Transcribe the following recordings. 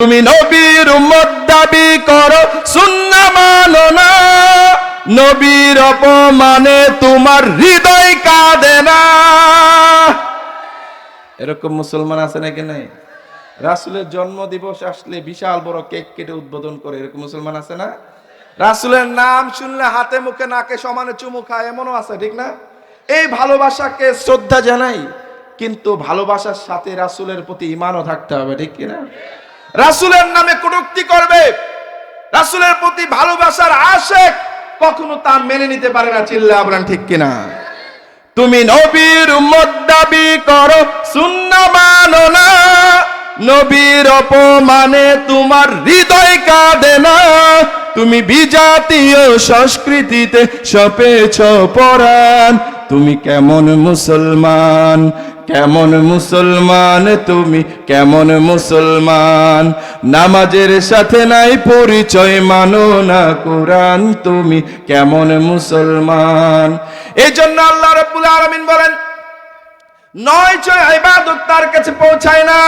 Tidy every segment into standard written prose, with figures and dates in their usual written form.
তুমি নবীর উম্মত দাবি করো, সুন্নাহ মানো না। নবীর অপমানে তোমার হৃদয় কাঁদে না। এরকম মুসলমান আছে নাকি নাই? রাসূলের জন্ম দিবস আসলে বিশাল বড় কেক কেটে উদ্বোধন করে, এরকম মুসলমান আছে না? রাসূলের নাম শুনলে হাতে মুখে নাকে সমানে চুমু খায়, এমনও আছে, ঠিক না? এই ভালোবাসাকে শ্রদ্ধা জানাই, কিন্তু ভালোবাসার সাথে রাসূলের প্রতি ঈমানও থাকতে হবে, ঠিক কিনা? রাসূলের নামে কটূক্তি করবে, রাসূলের প্রতি ভালোবাসার আশিক কখনো তা মেনে নিতে পারে না। চিল্লায়া বলেন ঠিক কিনা? তুমি নবীর উম্মত দাবি করো, সুন্নাহ মানো না। নবীর অপমানে তোমার হৃদয় কাঁদে না। তুমি বিজাতীয় সংস্কৃতিতে সপেছ পরাণ। তুমি কেমন মুসলমান, কেমন মুসলমান, তুমি কেমন মুসলমান? নামাজের সাথে নাই পরিচয়, মানো না কোরআন, তুমি কেমন মুসলমান? এই জন্য আল্লাহ রাব্বুল আলামিন বলেন, নয় ছয় ইবাদত তার কাছে পৌঁছায় না,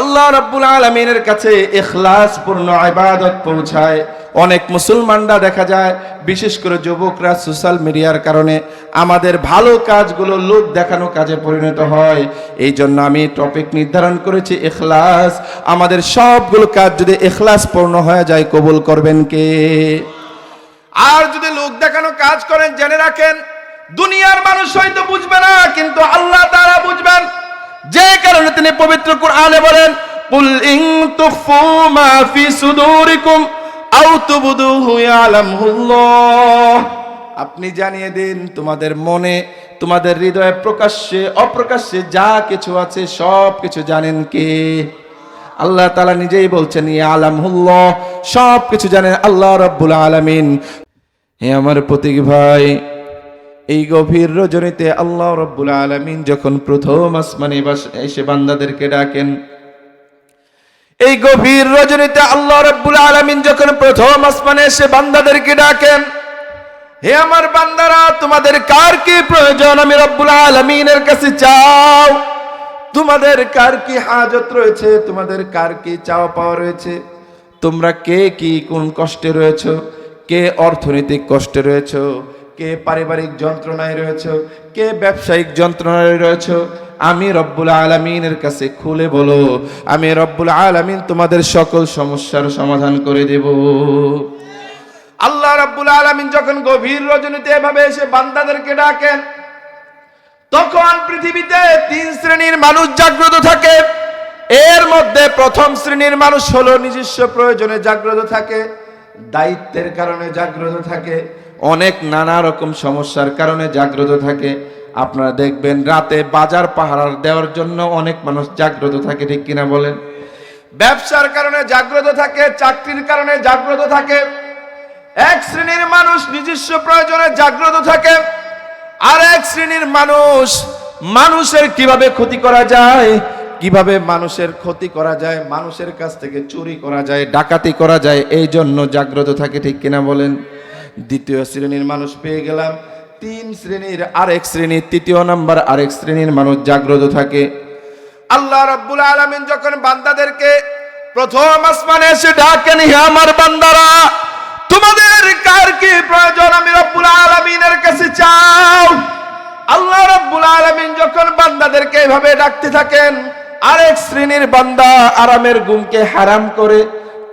আল্লাহ রাব্বুল আলামিনের কাছে ইখলাস পূর্ণ ইবাদত পৌঁছায়। অনেক মুসলমানরা দেখা যায়, বিশেষ করে যুবকরা সোশ্যাল মিডিয়ার কারণে আমাদের ভালো কাজগুলো লোক দেখানো কাজে পরিণত হয়। এই জন্য আমি টপিক নির্ধারণ করেছি ইখলাস। আমাদের সবগুলো কাজ যদি ইখলাস পূর্ণ হয়ে যায়, কবুল করবেন কে? আর যদি লোক দেখানো কাজ করেন, জেনে রাখেন দুনিয়ার মানুষ হয়তো বুঝবে না, কিন্তু আল্লাহ তাআলা বুঝবেন। যে কারণে তিনি পবিত্র কোরআনে বলেন, কুল ইন তুখফু মা ফি সুদুরিকুম আও তুবদুহু ইয়ালামুল্লাহ। আপনি জানিয়ে দিন তোমাদের মনে, তোমাদের হৃদয়ে প্রকাশ্যে অপ্রকাশ্যে যা কিছু আছে সব কিছু জানেন কে? আল্লাহ তাআলা নিজেই বলছেন ইয়ালামুল্লাহ, সব কিছু জানেন আল্লাহ রাব্বুল আলামিন। হে আমার প্রতীক ভাই, এই গভীর রজনীতে আল্লাহ রাব্বুল আলামিন যখন প্রথম আসমানে এসে বান্দাদেরকে ডাকেন, এই গভীর রজনীতে আল্লাহ রাব্বুল আলামিন যখন প্রথম আসমানে এসে বান্দাদেরকে ডাকেন, হে আমার বান্দারা, তোমাদের কার কি প্রয়োজন আমি রব্বুল আলামিনের কাছে চাও। তোমাদের কার কি হাজত রয়েছে, তোমাদের কার কি চাওয়া পাওয়া রয়েছে, তোমরা কে কি কোন কষ্টে রয়েছো, কে অর্থনৈতিক কষ্টে রয়েছো, কে পারিবারিক যন্ত্রণায় রয়েছো, কে ব্যবসায়িক যন্ত্রণায় রয়েছো, আমি রব্বুল আলামিনের কাছে খুলে বলো, আমি রব্বুল আলামিন তোমাদের সকল সমস্যার সমাধান করে দেব। আল্লাহ রাব্বুল আলামিন যখন গভীর রজনীতে এভাবে এসে বান্দাদেরকে ডাকেন, তখন পৃথিবীতে তিন শ্রেণীর মানুষ জাগ্রত থাকে। এর মধ্যে প্রথম শ্রেণীর মানুষ হলো নিজস্ব প্রয়োজনে জাগ্রত থাকে, দায়িত্বের কারণে জাগ্রত থাকে, অনেক নানা রকম সমস্যার কারণে জাগ্রত থাকে। আপনারা দেখবেন রাতে বাজার পাহারা দেওয়ার জন্য অনেক মানুষ জাগ্রত থাকে, ঠিক কিনা বলেন? ব্যবসার কারণে জাগ্রত থাকে, চাকরির কারণে জাগ্রত থাকে। এক শ্রেণীর মানুষ নিজস্ব প্রয়োজনে জাগ্রত থাকে, আর এক শ্রেণীর মানুষ মানুষের কিভাবে ক্ষতি করা যায়, কিভাবে মানুষের ক্ষতি করা যায়, মানুষের কাছ থেকে চুরি করা যায়, ডাকাতি করা যায়, এই জন্য জাগ্রত থাকে, ঠিক কিনা বলেন? দ্বিতীয় শ্রেণীর মানুষ পেয়ে গেলাম, তিন শ্রেণীর আরেক শ্রেণী, তৃতীয় নাম্বার আরেক শ্রেণীর মানুষ জাগ্রত থাকে। আল্লাহ রাব্বুল আলামিন যখন বান্দাদেরকে প্রথম আসমানে এসে ডাকেন, হে আমার বান্দারা, তোমাদের কার কি প্রয়োজন আমি রব্বুল আলামিনের কাছে চাও। আল্লাহ রাব্বুল আলামিন যখন বান্দাদেরকে এভাবে ডাকতে থাকেন, আরেক শ্রেণীর বান্দা আরামের ঘুমকে হারাম করে,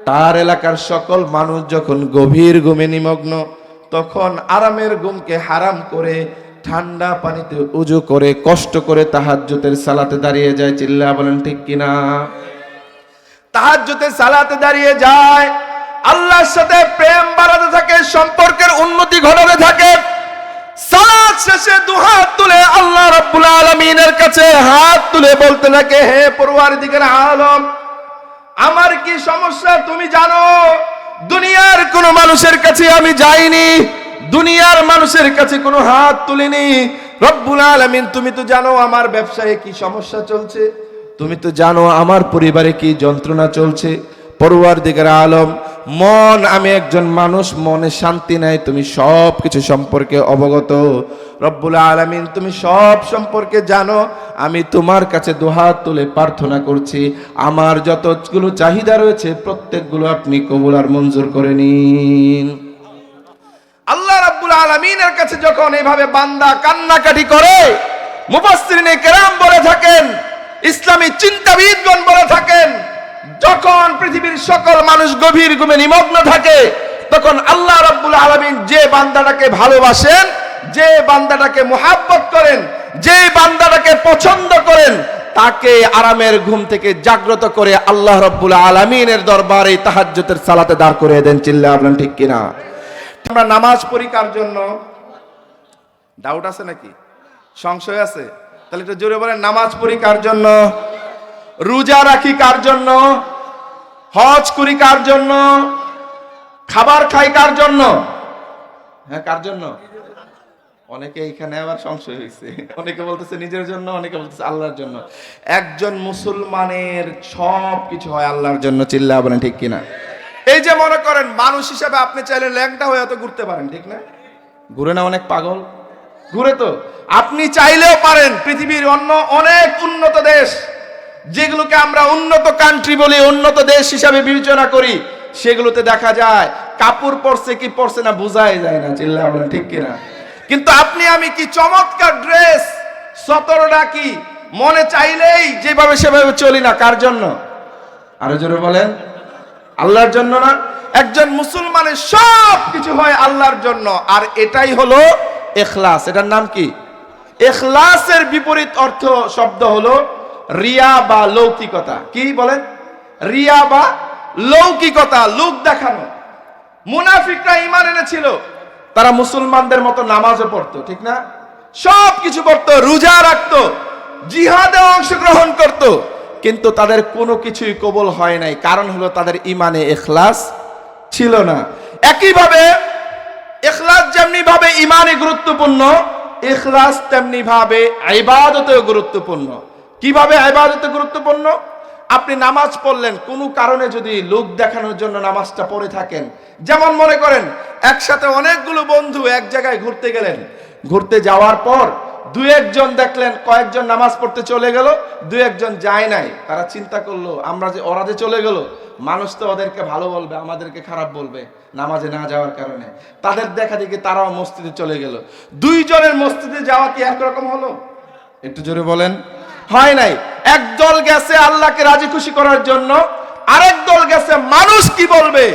তার এলাকার সকল মানুষ যখন গভীর ঘুমে নিমগ্ন, তখন আরামের ঘুমকে হারাম করে ঠান্ডা পানিতে উজু করে কষ্ট করে তাহাজ্জুদের সালাতে দাঁড়িয়ে যায়। চিল্লা বলেন ঠিক কিনা? তাহাজ্জুদের সালাতে দাঁড়িয়ে যায়, আল্লাহর সাথে প্রেম বাড়াতে থাকে, সম্পর্কের উন্নতি ঘটাতে থাকে। সালাত শেষে দুহাত তুলে আল্লাহ রাব্বুল আলামিনের কাছে হাত তুলে বলতে থাকে, হে পরওয়ারদিগার আলম, আমার কি সমস্যা তুমি জানো। দুনিয়ার কোন মানুষের কাছে আমি যাইনি, দুনিয়ার মানুষের কাছে কোনো হাত তুলিনি। রব্বুল আলামিন, তুমি তো জানো আমার ব্যবসায় কি সমস্যা চলছে, তুমি তো জানো আমার পরিবারে কি যন্ত্রণা চলছে। পরওয়ারদিগার আলম, মন, আমি একজন মানুষ, মনে শান্তি নাই, তুমি সব কিছু সম্পর্কে অবগত। রব্বুল আলামিন তুমি সব সম্পর্কে জানো, আমি তোমার কাছে দুহাত তুলে প্রার্থনা করছি, আমার যতগুলো চাহিদা রয়েছে প্রত্যেকগুলো আপনি কবুল আর মঞ্জুর করে নিন। আল্লাহ রাব্বুল আলামিনের কাছে যখন এইভাবে বান্দা কান্নাকাটি করে, মুফাসসিরিনে কেরাম বলে থাকেন, ইসলামী চিন্তাবিদগণ বলে থাকেন, যখন পৃথিবীর সকল মানুষ গভীর ঘুমে নিমগ্ন থাকে, তখন আল্লাহ রাব্বুল আলামিন যে বান্দাটাকে ভালোবাসেন, যে বান্দাটাকে মুহাব্বত করেন, যে বান্দাটাকে পছন্দ করেন, তাকে আরামের ঘুম থেকে জাগ্রত করে আল্লাহ রাব্বুল আলামিনের দরবারে তাহাজ্জুদের সালাতে দাঁড় করিয়ে দেন। চিল্লায়ে বলেন ঠিক কিনা? আমরা নামাজ পড়ি কার জন্য? ডাউট আছে নাকি? সংশয় আছে? তাহলে একটু জোরে বলেন, নামাজ পড়ি কার জন্য? রোজা রাখি কার জন্য? হজ করি কার জন্য? খাবার খাই কার জন্য? হ্যাঁ, কার জন্য? অনেকে এখানে আবার সংশয় হয়েছে, অনেকে বলতেছে নিজের জন্য, অনেকে বলতেছে আল্লাহর জন্য। একজন মুসলমানের সব কিছু হয় আল্লাহর জন্য। চিল্লায়ে বলেন ঠিক কিনা? এই যে মনে করেন মানুষ হিসেবে আপনি চাইলে ল্যাংটা হয়ে তো ঘুরতে পারেন, ঠিক না? ঘুরে না অনেক পাগল? ঘুরে তো। আপনি চাইলেও পারেন পৃথিবীর অন্য অনেক উন্নত দেশ, যেগুলোকে আমরা উন্নত কান্ট্রি বলি, উন্নত দেশ হিসাবে বিবেচনা করি, সেগুলোতে দেখা যায় কাপড় পরছে কি পরছে না বোঝাই যায় না। চিল্লায়ে বলেন ঠিক কিনা? কিন্তু আপনি আমি কি চমৎকার ড্রেস, সতরটা কি মনে চাইলেই যেভাবে সেভাবে চলি না, কার জন্য? আরো জোরে বলেন, আল্লাহর জন্য না? একজন মুসলমানের সব কিছু হয় আল্লাহর জন্য, আর এটাই হলো ইখলাস। এটার নাম কি? ইখলাসের বিপরীত অর্থ শব্দ হলো রিয়া বা লৌকিকতা। কি বলেন? রিয়া বা লৌকিকতা, লোক দেখানো। মুনাফিকরা ঈমান এনেছিল, তারা মুসলমানদের মতো নামাজও পড়তো, ঠিক না? সব কিছু পড়তো, রোজা রাখতো, জিহাদে অংশগ্রহণ করতো, কিন্তু তাদের কোনো কিছুই কবুল হয় নাই। কারণ হলো তাদের ঈমানে ইখলাস ছিল না। একইভাবে ইখলাস যেমনি ভাবে ঈমানে গুরুত্বপূর্ণ, ইখলাস তেমনি ভাবে ইবাদতেও গুরুত্বপূর্ণ। কিভাবে ইবাদতে গুরুত্বপূর্ণ? আপনি নামাজ পড়লেন, কোনো কারণে যদি লোক দেখানোর জন্য নামাজটা পড়ে থাকেন, যেমন মনে করেন একসাথে অনেকগুলো বন্ধু এক জায়গায় ঘুরতে গেলেন, ঘুরতে যাওয়ার পর দুই একজন দেখলেন কয়েকজন নামাজ পড়তে চলে গেল, দুই একজন যায় নাই। তারা চিন্তা করলো ওরা যে চলে গেল, মানুষ তো ওদেরকে ভালো বলবে, আমাদেরকে খারাপ বলবে নামাজে না যাওয়ার কারণে। তাদের দেখা দেখি তারাও মসজিদে চলে গেল। দুইজনের মসজিদে যাওয়া কি একরকম হলো? একটু জোরে বলেন। হয় নাই। একদল গেছে আল্লাহকে রাজি খুশি করার জন্য, আরেক দল গেছে মানুষ কি বলবে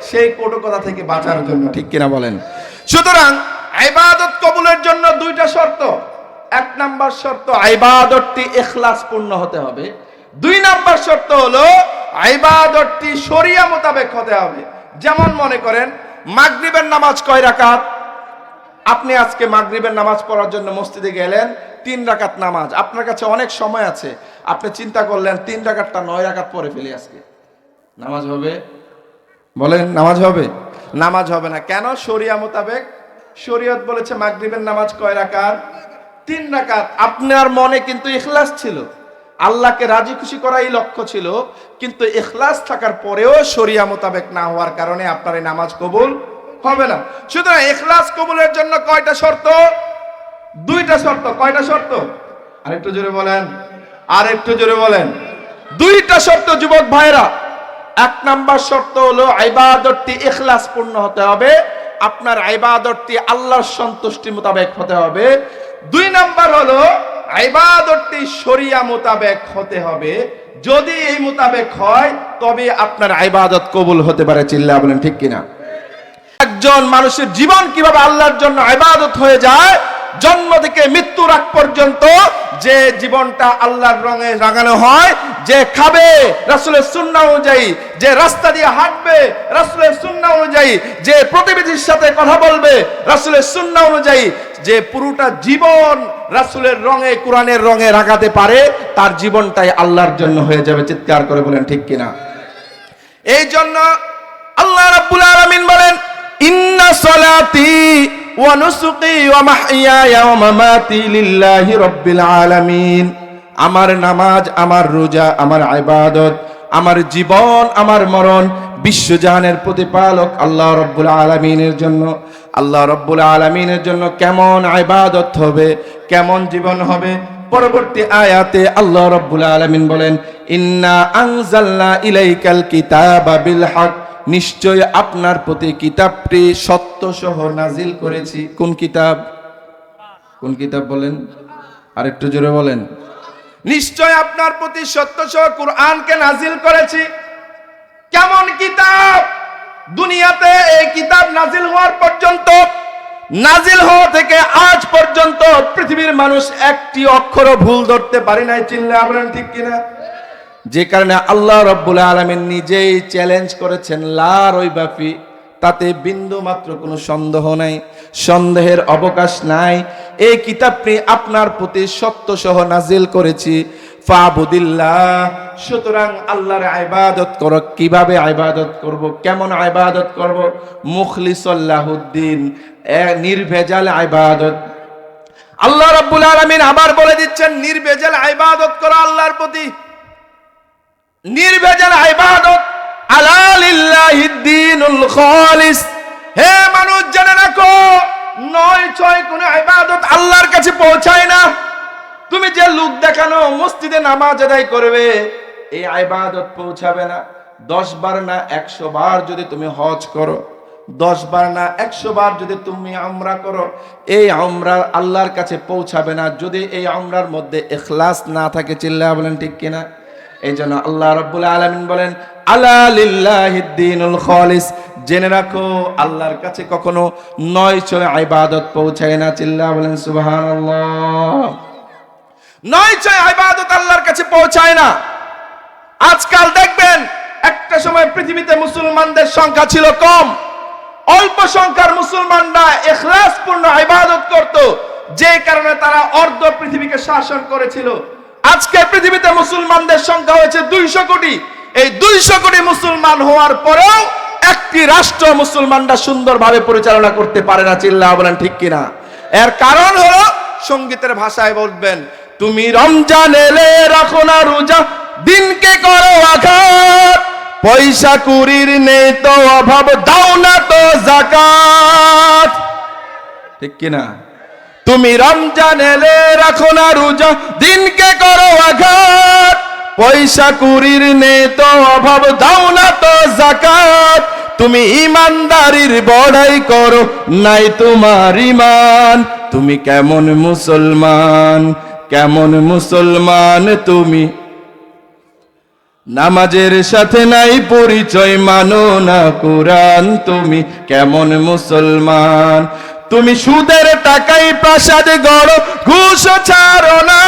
সেই কটুকথা থেকে বাঁচার জন্য, ঠিক কিনা বলেন? সুতরাং ইবাদত কবুলের জন্য দুইটা শর্ত। এক নাম্বার শর্ত, ইবাদতটি ইখলাস পূর্ণ হতে হবে। দুই নাম্বার শর্ত হলো ইবাদতটি শরিয়া মোতাবেক হতে হবে। যেমন মনে করেন মাগরিবের নামাজ কয় রাকাত? আপনি আজকে মাগরিবের নামাজ পড়ার জন্য মসজিদে গেলেন, 3 রাকাত নামাজ। আপনার কাছে অনেক সময় আছে, আপনি চিন্তা করলেন 3 রাকাতটা 9 রাকাত পড়ে ফেলি আজকে, নামাজ হবে? বলেন, নামাজ হবে? নামাজ হবে না। কেন? শরিয়া মোতাবেক। শরীয়ত বলেছে মাগরিবের নামাজ কয় রাকাত? 3 রাকাত। আপনার মনে কিন্তু ইখলাস ছিল, আল্লাহকে রাজি খুশি করাই লক্ষ্য ছিল, কিন্তু ইখলাস থাকার পরেও শরিয়া মোতাবেক না হওয়ার কারণে আপনার এই নামাজ কবুল হবে না। সুতরাং ইখলাস কবুলের জন্য কয়টা শর্ত? দুইটা শর্ত। কয়টা শর্ত? আরেকটু জোরে বলেন, আরেকটু জোরে বলেন। দুইটা শর্ত যুবক ভাইরা। এক নাম্বার শর্ত হলো ইবাদতটি ইখলাস পূর্ণ হতে হবে, আপনার ইবাদতটি আল্লাহর সন্তুষ্টি মোতাবেক হতে হবে। দুই নাম্বার হলো ইবাদতটি শরিয়া মোতাবেক হতে হবে। যদি এই মোতাবেক হয় তবে আপনার ইবাদত কবুল হতে পারে। চিল্লায়ে বলেন ঠিক কিনা? একজন মানুষের জীবন কিভাবে আল্লাহর জন্য ইবাদত হয়ে যায়, জন্ম থেকে মৃত্যুর আগ পর্যন্ত যে জীবনটা আল্লাহর রঙে রাঙানো হয়, যে খাবে রাসূলের সুন্নাহ অনুযায়ী, যে রাস্তা দিয়ে হাঁটবে রাসূলের সুন্নাহ অনুযায়ী, যে প্রতিবেশীর সাথে কথা বলবে রাসূলের সুন্নাহ অনুযায়ী, যে পুরোটা জীবন রাসূলের রঙে, কোরআনের রঙে রাঙাতে পারে, তার জীবনটাই আল্লাহর জন্য হয়ে যাবে। চিৎকার করে বলেন ঠিক কিনা? এই জন্য আল্লাহ রাব্বুল আলামিন বলেন, ইন্না সলাতি ওয়া নুসুকি ওয়া মাহইয়ায়া ওয়া মামাতি লিল্লাহি রাব্বিল আলামিন। আমার নামাজ, আমার রোজা, আমার ইবাদত, আমার জীবন, আমার মরণ বিশ্বজাহানের প্রতিপালক আল্লাহ রাব্বুল আলামিনের জন্য। আল্লাহ রাব্বুল আলামিনের জন্য কেমন ইবাদত হবে, কেমন জীবন হবে। পরবর্তী আয়াতে আল্লাহ রাব্বুল আলামিন বলেন, ইন্না আনজালনা ইলাইকাল কিতাবা বিল হক, নিশ্চয় আপনার প্রতি কিতাবটি সত্য সহ নাজিল করেছি। কোন কিতাব? কোন কিতাব বলেন? আরেকটু জোরে বলেন। নিশ্চয় আপনার প্রতি সত্য সহ কুরআনকে নাজিল করেছি। কেমন কিতাব? দুনিয়াতে এই কিতাব নাজিল হওয়ার পর্যন্ত, নাজিল হওয়া থেকে আজ পর্যন্ত পৃথিবীর মানুষ একটি অক্ষরও ভুল ধরতে পারে নাই। চিল্লায়া বলেন ঠিক কিনা? যে কারণে আল্লাহ রাব্বুল আলামিন নিজেই চ্যালেঞ্জ করেছেন, লা রাইবা ফি, তাতে বিন্দু মাত্র কোনো সন্দেহ নাই, সন্দেহের অবকাশ নাই। এই কিতাবটি আপনার প্রতি সত্য সহ নাজিল করেছি। ফাবুদিল্লাহ, সুতরাং আল্লাহর ইবাদত করো। কিভাবে ইবাদত করব? কেমন ইবাদত করব? মুখলিসাল্লাহুদ্দিন, নির্ভেজাল ইবাদত। আল্লাহ রাব্বুল আলামিন আবার বলে দিচ্ছেন, নির্ভেজাল ইবাদত করো আল্লাহর প্রতি। নির্ভেজাল ইবাদত, আলা লিল্লাহিদ দীনুল খালিস। হে মানুষ, জেনে রাখো, নয় ছয় কোন ইবাদত আল্লাহর কাছে পৌঁছায় না। তুমি যে লোক দেখানো মসজিদে নামাজ আদায় করবে, এই ইবাদত পৌঁছাবে না। 10 বার না 100 বার যদি তুমি হজ করো, 10 বার না 100 বার যদি তুমি উমরা করো, এই উমরা আল্লাহর কাছে পৌঁছাবে না যদি এই উমরার মধ্যে ইখলাস না থাকে। চিল্লায়া বলেন ঠিক কিনা? এই জন্য আল্লাহ রাব্বুল আলামিন বলেন, আলা লিল্লাহিদ দীনুল খালিস, জেনে রাখো আল্লাহর কাছে কখনো নয় ছয় ইবাদত পৌঁছায় না। চিল্লায়া বলেন সুবহানাল্লাহ। নয় ছয় ইবাদত আল্লাহর কাছে পৌঁছায় না। আজকাল দেখবেন, একটা সময় পৃথিবীতে মুসলমানদের সংখ্যা ছিল কম, অল্প সংখ্যার মুসলমানরা ইখলাসপূর্ণ ইবাদত করত, যে কারণে তারা অর্ধ পৃথিবীকে শাসন করেছিল। আজকে পৃথিবীতে মুসলমানদের সংখ্যা হয়েছে 200 কোটি। এই 200 কোটি মুসলমান হওয়ার পরেও একটি রাষ্ট্র মুসলমানরা সুন্দরভাবে পরিচালনা করতে পারে না। চিল্লায়া বলেন ঠিক কিনা? এর কারণ হলো, সঙ্গীতের ভাষায় বলবেন, তুমি রমজান এলে রাখো না রোজা, দিনকে করো আঘাত, পয়সা কুড়ির নেই তো অভাব, দাও না তো যাকাত। ঠিক কিনা? তুমি রমজান এলে রাখো না রোজা, দিনকে করো আঘাত, পয়সা কুড়ির নেই তো অভাব, দাও না তো যাকাত। তুমি ইমানদারির বড়াই করো, নাই তোমার ঈমান, তুমি কেমন মুসলমান, কেমন মুসলমান তুমি? নামাজের সাথে নাই পরিচয়, মানো না কোরআন, তুমি কেমন মুসলমান? তুমি সুদের টাকায় প্রাসাদ গড়ো, ঘুষ ছাড়ো না,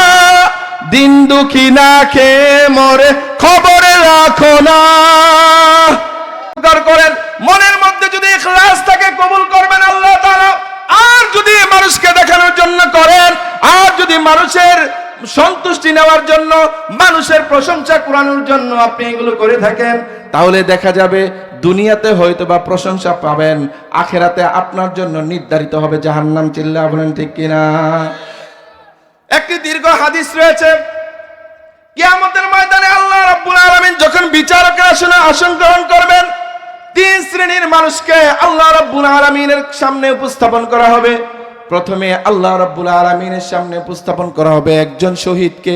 দিন দুঃখী না খেয়ে মরে, খবর রাখো না। করেন, মনের মধ্যে যদি ইখলাস থাকে কবুল করবেন আল্লাহ তাআলা। আর যদি মানুষকে দেখানোর জন্য করেন, আর যদি মানুষের সন্তুষ্টি নেওয়ার জন্য, মানুষের প্রশংসা কুড়ানোর জন্য আপনি এগুলো করে থাকেন, তাহলে দেখা যাবে দুনিয়াতে হয়তো বা প্রশংসা পাবেন, আখেরাতে আপনার জন্য নির্ধারিত হবে জাহান্নাম। চিল্লায়া বলেন ঠিক কিনা? একটি দীর্ঘ হাদিস রয়েছে, কিয়ামতের ময়দানে আল্লাহ রাব্বুল আলামিন যখন বিচারকের আসন গ্রহণ করবেন, 3 শ্রেণীর মানুষকে আল্লাহ রাব্বুল আলামিনের সামনে উপস্থাপন করা হবে। প্রথমে আল্লাহ রাব্বুল আলামিনের সামনে উপস্থাপন করা হবে একজন শহীদকে,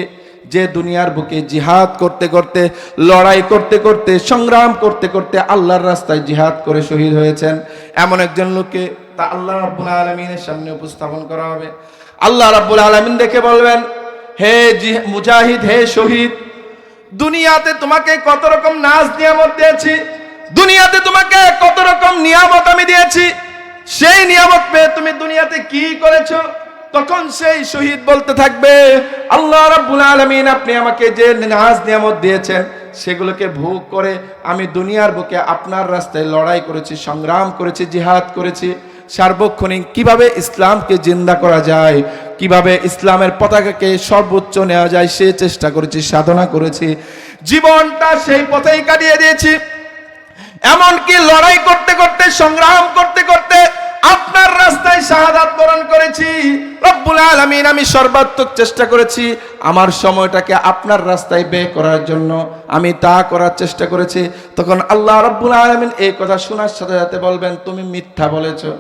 যে দুনিয়ার বুকে জিহাদ করতে করতে, লড়াই করতে করতে, সংগ্রাম করতে করতে আল্লাহর রাস্তায় জিহাদ করে শহীদ হয়েছেন। এমন একজন লোককে তা আল্লাহ রাব্বুল আলামিনের সামনে উপস্থাপন করা হবে। আল্লাহ রাব্বুল আলামিন দেখে বলবেন, হে মুজাহিদ, হে শহীদ, দুনিয়াতে তোমাকে কত রকম নাজ নিয়ামত দিয়েছি, দুনিয়াতে তোমাকে কত রকম নিয়ামত আমি দিয়েছি, সেই নিয়ামত পেয়ে তুমি দুনিয়াতে কি করেছো? তখন সেই শহীদ বলতে থাকবে, আল্লাহ রাব্বুল আলামিন আপনি আমাকে যে নাজ নিয়ামত দিয়েছেন, সেগুলোকে ভোগ করে আমি দুনিয়ার বুকে আপনার রাস্তায় লড়াই করেছি, সংগ্রাম করেছি, জিহাদ করেছি। সার্বক্ষণিক কিভাবে ইসলামকে জিন্দা করা যায়, কিভাবে ইসলামের পতাকাকে সর্বোচ্চ নেওয়া যায়, সে চেষ্টা করেছি, সাধনা করেছি, জীবনটা সেই পথেই কাটিয়ে দিয়েছি। এমনকি লড়াই করতে করতে, সংগ্রাম করতে করতে আপনার রাস্তায় শাহাদাত বরণ করেছি। রব্বুল আলামিন, আমি সর্বাত্মক চেষ্টা করেছি আমার সময়টাকে আপনার রাস্তায় ব্যয় করার জন্য, আমি তা করার চেষ্টা করেছি। তখন আল্লাহ রব্বুল আলামিন এই কথা শোনার সাথে সাথে বলবেন, তুমি মিথ্যা বলেছো,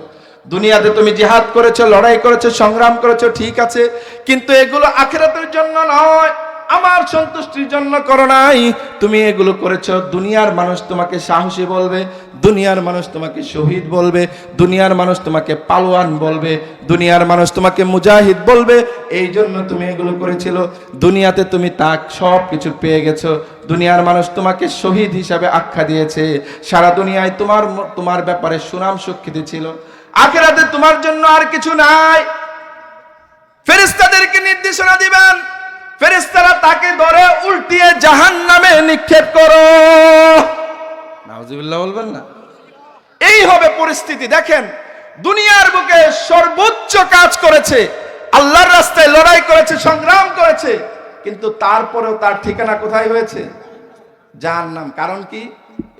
দুনিয়াতে তুমি জিহাদ করেছো, লড়াই করেছো, সংগ্রাম করেছো, ঠিক আছে, কিন্তু এগুলো আখিরাতের জন্য নয়, আমার সন্তুষ্টির জন্য করো নাই। তুমি এগুলো করেছো, দুনিয়ার মানুষ তোমাকে সাহসী বলবে, দুনিয়ার মানুষ তোমাকে শহীদ বলবে, দুনিয়ার মানুষ তোমাকে পালোয়ান বলবে, দুনিয়ার মানুষ তোমাকে মুজাহিদ বলবে, এই জন্য তুমি এগুলো করেছিল। দুনিয়াতে তুমি তা সব কিছু পেয়ে গেছো, দুনিয়ার মানুষ তোমাকে শহীদ হিসাবে আখ্যা দিয়েছে, সারা দুনিয়ায় তোমার ব্যাপারে সুনাম সুখ্যাতি ছিল। আখিরাতে তোমার জন্য আর কিছু নাই। ফেরেশতাদেরকে নির্দেশনা দিবেন, ফেরেশতারা তাকে ধরে উল্টিয়ে জাহান্নামে নিক্ষেপ করো। নাউজুবিল্লাহ বলবেন না? এই হবে পরিস্থিতি। দেখেন, দুনিয়ার বুকে সর্বোচ্চ কাজ করেছে, আল্লাহর রাস্তায় লড়াই করেছে, সংগ্রাম করেছে, কিন্তু তারপরেও তার ঠিকানা কোথায় হয়েছে? জাহান্নাম। কারণ কি?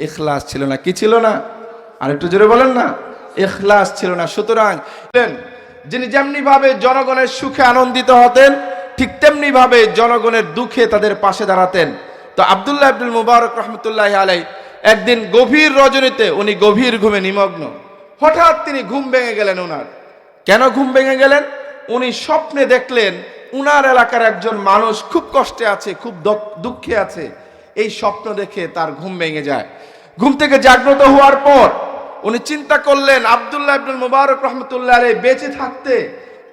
ইখলাস ছিল না। কি ছিল না? আর একটু জোরে বলেন না, ইখলাস ছিল না। সুতরাং যিনি যেমনি ভাবে জনগণের সুখে আনন্দিত হতেন, ঠিক তেমনি ভাবে জনগণের দুঃখে তাদের পাশে দাঁড়াতেন। তো আব্দুল্লাহ ইবনুল মুবারক রহমতুল্লাহি আলাইহি একদিন গভীর রজনীতে উনি গভীর ঘুমে নিমগ্ন, হঠাৎ তিনি ঘুম ভেঙে গেলেন। উনার কেন ঘুম ভেঙে গেলেন? উনি স্বপ্নে দেখলেন উনার এলাকার একজন মানুষ খুব কষ্টে আছে, খুব দুঃখে আছে। এই স্বপ্ন দেখে তার ঘুম ভেঙে যায়। ঘুম থেকে জাগ্রত হওয়ার পর উনি চিন্তা করলেন, আব্দুল্লাহ ইবনুল মুবারক রহমতুল্লাহ আলাইহি বেঁচে থাকতে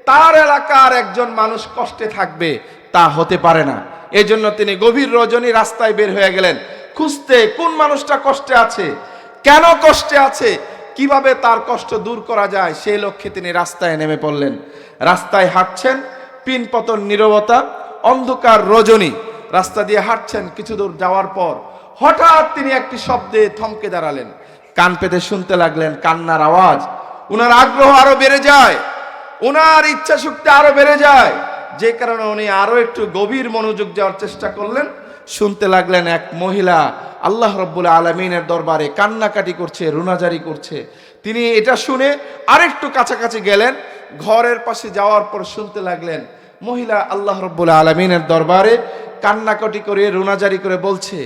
তার এলাকার একজন মানুষ কষ্টে থাকবে, তা হতে পারে না। এই জন্য তিনি গভীর রজনী রাস্তায় বের হয়ে গেলেন খুঁজতে, কোন মানুষটা কষ্টে আছে, কেন কষ্টে আছে, কিভাবে তার কষ্ট দূর করা যায়, সেই লক্ষ্যে তিনি রাস্তায় নেমে পড়লেন। রাস্তায় হাঁটছেন, পিনপতন নীরবতা, অন্ধকার রজনী, রাস্তা দিয়ে হাঁটছেন। কিছু দূর যাওয়ার পর হঠাৎ তিনি একটি শব্দে থমকে দাঁড়ালেন, কান পেতে শুনতে লাগলেন কান্নার আওয়াজ। উনার আগ্রহ আরো বেড়ে যায়, উনার ইচ্ছা শক্তি আরো বেড়ে যায়, যে কারণে উনি আরো একটু গভীর মনোযোগ দেওয়ার চেষ্টা করলেন। শুনতে লাগলেন এক মহিলা আল্লাহ রাব্বুল আলামিনের দরবারে কান্নাকাটি করছে, রুনাজারি করছে। তিনি এটা শুনে আরেকটু কাছাকাছি গেলেন, ঘরের পাশে যাওয়ার পর শুনতে লাগলেন মহিলা আল্লাহ রাব্বুল আলামিনের দরবারে কান্নাকাটি করে, রুনাজারি করে বলছে,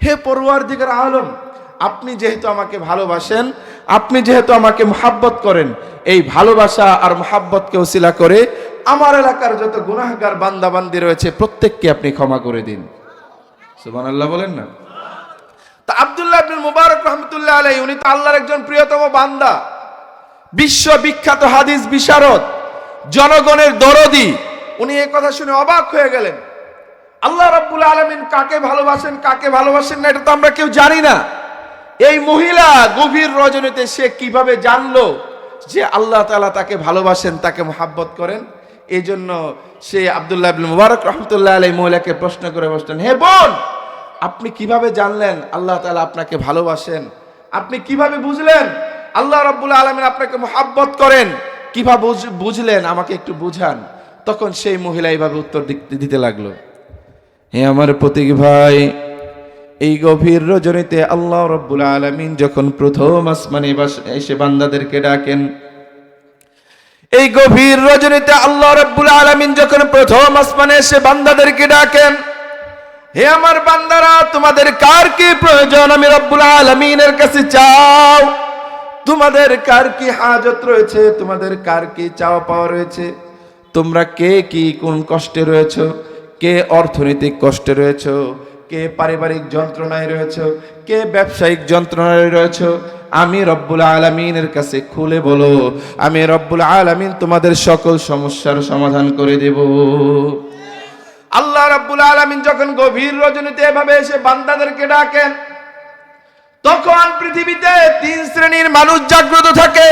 হে পরওয়ারদিগার আলম, আপনি যেহেতু আমাকে ভালোবাসেন, আপনি যেহেতু আমাকে মুহাব্বত করেন, এই ভালোবাসা আর মুহাব্বতকে ওসিলা করে আমার এলাকার যত গুনাহগার বান্দাবান্দি রয়েছে প্রত্যেককে আপনি ক্ষমা করে দিন। সুবহানাল্লাহ বলেন না? তা আব্দুল্লাহ ইবনুল মুবারক রাহমাতুল্লাহ আলাইহি উনি তো আল্লাহর একজন প্রিয়তম বান্দা, বিশ্ববিখ্যাত হাদিস বিশারদ, জনগণের দরদি। উনি এই কথা শুনে অবাক হয়ে গেলেন। আল্লাহ রাব্বুল আলামিন কাকে ভালোবাসেন, কাকে ভালোবাসেন না, এটা তো আমরা কেউ জানি না। এই মহিলা গভীর রজনীতে সে কিভাবে জানলো যে আল্লাহ তাআলা তাকে ভালোবাসেন, তাকে মুহাব্বত করেন? এই জন্য সে আব্দুল্লাহ ইবনুল মুবারক রাহমাতুল্লাহ আলাইহি মহিলাকে প্রশ্ন করে বসলেন, হে বোন, আপনি কিভাবে জানলেন আল্লাহ তাআলা আপনাকে ভালোবাসেন? আপনি কিভাবে বুঝলেন আল্লাহ রাব্বুল আলামিন আপনাকে মুহাব্বত করেন? কিভাবে বুঝলেন? আমাকে একটু বুঝান। তখন সেই মহিলা এইভাবে উত্তর দিতে লাগলো, হে আমার প্রতীক ভাই, এই গভীর রজনীতে আল্লাহ রাব্বুল আলামিন যখন প্রথম আসমানে এসে বান্দাদেরকে ডাকেন, এই গভীর রজনীতে আল্লাহ রাব্বুল আলামিন যখন প্রথম আসমানে এসে বান্দাদেরকে ডাকেন, হে আমার বান্দারা, তোমাদের কার কি প্রয়োজন আমি রব্বুল আলামিনের কাছে চাও। তোমাদের কার কি হাজত রয়েছে, তোমাদের কার কি চাওয়া পাওয়া রয়েছে, তোমরা কে কি কোন কষ্টে রয়েছো, কে অর্থনৈতিক কষ্টে রয়েছো, কে পারিবারিক যন্ত্রণায় রয়েছো, কে ব্যবসায়িক যন্ত্রণায় রয়েছো, আমি রব্বুল আলামিনের কাছে খুলে বলো, আমি রব্বুল আলামিন তোমাদের সকল সমস্যার সমাধান করে দেব। আল্লাহ রাব্বুল আলামিন যখন গভীর রজনীতে এভাবে এসে বান্দাদেরকে ডাকেন, তখন পৃথিবীতে 3 শ্রেণীর মানুষ জাগ্রত থাকে।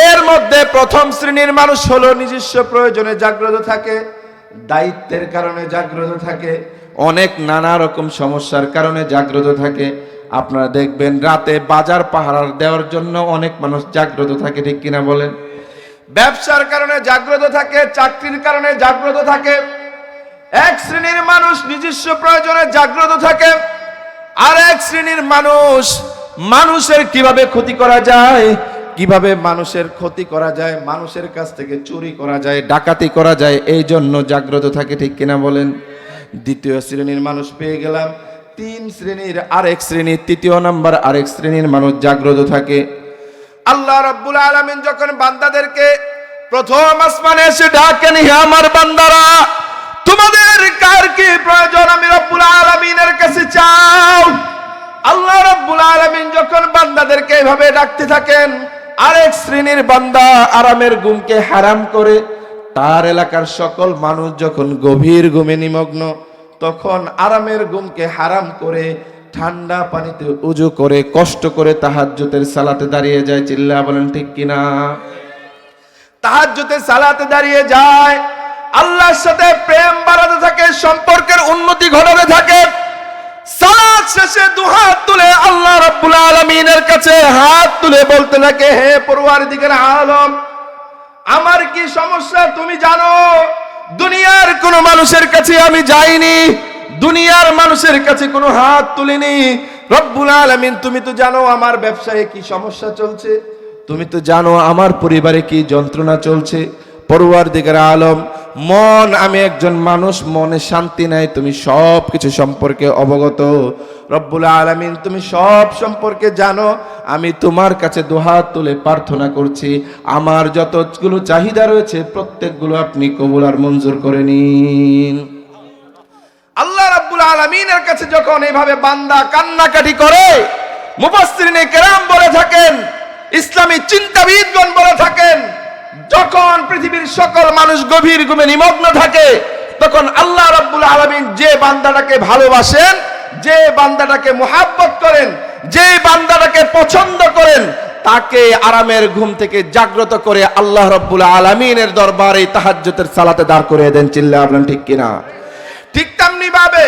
এর মধ্যে প্রথম শ্রেণীর মানুষ হলো নিজস্ব প্রয়োজনে জাগ্রত থাকে, দায়িত্বের কারণে জাগ্রত থাকে, অনেক নানা রকম সমস্যার কারণে জাগ্রত থাকে। আপনারা দেখবেন রাতে বাজার পাহারা দেওয়ার জন্য অনেক মানুষ জাগ্রত থাকে, ঠিক কিনা বলেন? ব্যবসার কারণে জাগ্রত থাকে, চাকরির কারণে জাগ্রত থাকে। এক শ্রেণীর মানুষ নিজস্ব প্রয়োজনে জাগ্রত থাকে, আর এক শ্রেণীর মানুষ মানুষের কিভাবে ক্ষতি করা যায়, কিভাবে মানুষের ক্ষতি করা যায়, মানুষের কাছ থেকে চুরি করা যায়, ডাকাতি করা যায়, এই জন্য জাগ্রত থাকে, ঠিক কিনা বলেন? দ্বিতীয় শ্রেণীর মানুষ পেয়ে গেলাম, 3 শ্রেণীর আরেক শ্রেণী, তৃতীয় নাম্বার আরেক শ্রেণীর মানুষ জাগ্রত থাকে। আল্লাহ রাব্বুল আলামিন যখন বান্দাদেরকে প্রথম আসমানে এসে ডাকেন, হে আমার বান্দারা, তোমাদের কার কি প্রয়োজন আমি রব্বুল আলামিনের কাছে চাও। আল্লাহ রাব্বুল আলামিন যখন বান্দাদেরকে এভাবে ডাকতে থাকেন, আরেক শ্রেণীর বান্দা আরামের ঘুমকে হারাম করে, তার এলাকার সকল মানুষ যখন গভীর ঘুমে নিমগ্ন, তখন আরামের ঘুমকে হারাম করে ঠান্ডা পানিতে উজু করে কষ্ট করে তাহাজ্জুদের সালাতে দাঁড়িয়ে যায়। চিল্লা বলেন ঠিক কিনা? তাহাজ্জুদের সালাতে দাঁড়িয়ে যায়, আল্লাহর সাথে প্রেম বাড়াতে থাকে, সম্পর্কের উন্নতি ঘটাতে থাকে। সালাত শেষে দুহাত তুলে আল্লাহ রাব্বুল আলামিনের কাছে হাত তুলে বলতে থাকে, হে পরওয়ারদিগার আলম, আমার কি সমস্যা তুমি জানো। দুনিয়ার কোন মানুষের কাছে আমি যাইনি, দুনিয়ার মানুষের কাছে কোনো হাত তুলিনি। রব্বুল আলামিন, তুমি তো জানো আমার ব্যবসায় কি সমস্যা চলছে, তুমি তো জানো আমার পরিবারে কি যন্ত্রণা চলছে। পরওয়ারদিগার আলম, মন, আমি একজন মানুষ, মনে শান্তি নাই, তুমি সব কিছু সম্পর্কে অবগত। রব্বুল আলামিন, তুমি সব সম্পর্কে জানো। আমি তোমার কাছে দুহাত তুলে প্রার্থনা করছি, আমার যতগুলো চাহিদা রয়েছে প্রত্যেকগুলো আপনি কবুল আর মঞ্জুর করে নিন। আল্লাহ রাব্বুল আলামিনের কাছে যখন এইভাবে বান্দা কান্নাকাটি করে, মুফাসসিরিনে কেরাম বলে থাকেন, ইসলামী চিন্তাবিদগণ বলে থাকেন, যখন পৃথিবীর সকল মানুষ গভীর ঘুমে নিমগ্ন থাকে, তখন আল্লাহ রাব্বুল আলামিন যে বান্দাটাকে ভালোবাসেন, যে বান্দাটাকে মুহাব্বত করেন, যে বান্দাটাকে পছন্দ করেন, তাকে আরামের ঘুম থেকে জাগ্রত করে আল্লাহ রাব্বুল আলামিনের দরবারে তাহাজ্জুদের সালাতে দাঁড় করিয়ে দেন। চিল্লা আপনার ঠিক কিনা? ঠিক তেমনি ভাবে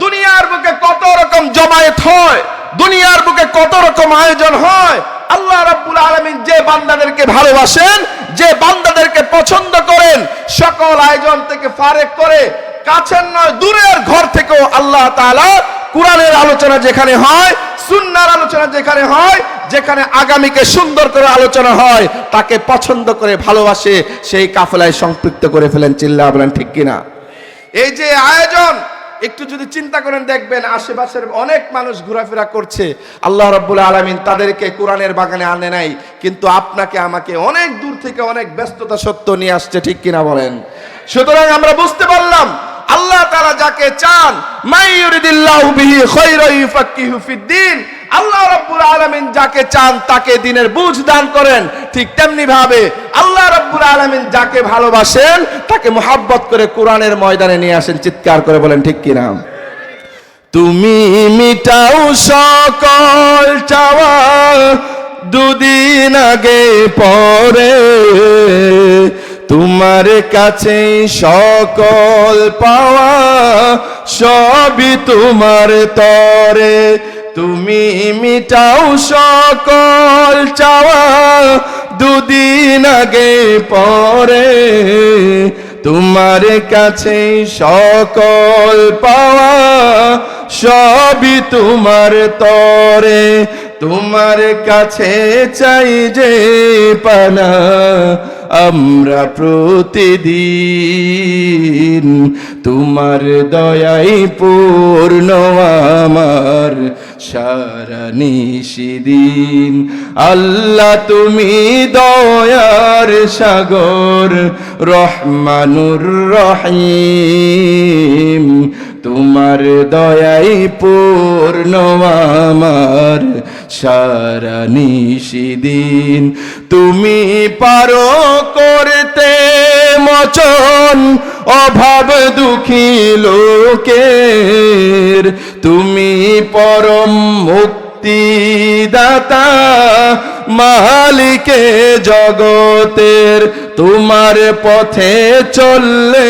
দুনিয়ার বুকে কত রকম জমায়েত হয়, দুনিয়ার বুকে কত রকম আয়োজন হয়, আল্লাহ রাব্বুল আলামিন যে বান্দাদেরকে ভালোবাসেন, যে বান্দাদেরকে পছন্দ করেন, সকল আয়োজন থেকে ফারেক করে কাছের নয় দূরের ঘর থেকেও আল্লাহ তাআলা কুরআনের আলোচনা যেখানে হয়, সুন্নাহর আলোচনা যেখানে হয়, যেখানে আগামীকে সুন্দর করে আলোচনা হয়, তাকে পছন্দ করে ভালোবাসে, সেই কাফেলায় সম্পৃক্ত করে ফেলেন। চিল্লা বলেন ঠিক কিনা? এই যে আয়োজন, একটু যদি চিন্তা করেন দেখবেন আশেপাশের অনেক মানুষ ঘোরাফেরা করছে, আল্লাহ রাব্বুল আলামিন তাদেরকে কোরআনের বাগানে আনে নাই, কিন্তু আপনাকে আমাকে অনেক দূর থেকে অনেক ব্যস্ততা সত্ত্বেও নিয়ে আসছে। ঠিক কিনা বলেন? সুতরাং আমরা বুঝতে পারলাম আল্লাহ তাআলা যাকে চান, মাই ইউরিদিল্লাহু বিহি খায়রা ইউফাক্কিহু ফিদ্দিন, আল্লাহ রাব্বুল আলামিন যাকে চান তাকে দ্বীনের বুঝ দান করেন। ঠিক তেমনি ভাবে আল্লাহ রাব্বুল আলামিন যাকে ভালোবাসেন তাকে মুহাব্বত করে কোরআনের ময়দানে নিয়ে আসেন। চিৎকার করে বলেন ঠিক কিনা? তুমি মিটাও সকল চাওয়া, দুদিন আগে পরে তোমার কাছে সকল পাওয়া, সবই তোমার তরে। তুমি মিটাও সকল চাওয়া, দুদিন আগে পরে তোমার কাছে সকল পাওয়া, সবই তোমার তরে। তোমার কাছে চাই যে পানা আমরা প্রতিদিন, তোমার দয়াই পূর্ণ আমার সারা নিশিদিন। আল্লাহ তুমি দয়ার সাগর, রহমানুর রহিম, তোমার দয়াই পূর্ণ আমার সারা নিশিদিন। তুমি পারো করতে মোচন অভাব দুঃখী লোকের, তুমি পরম মুক্তিদাতা মালিকে জগতের। তোমার পথে চললে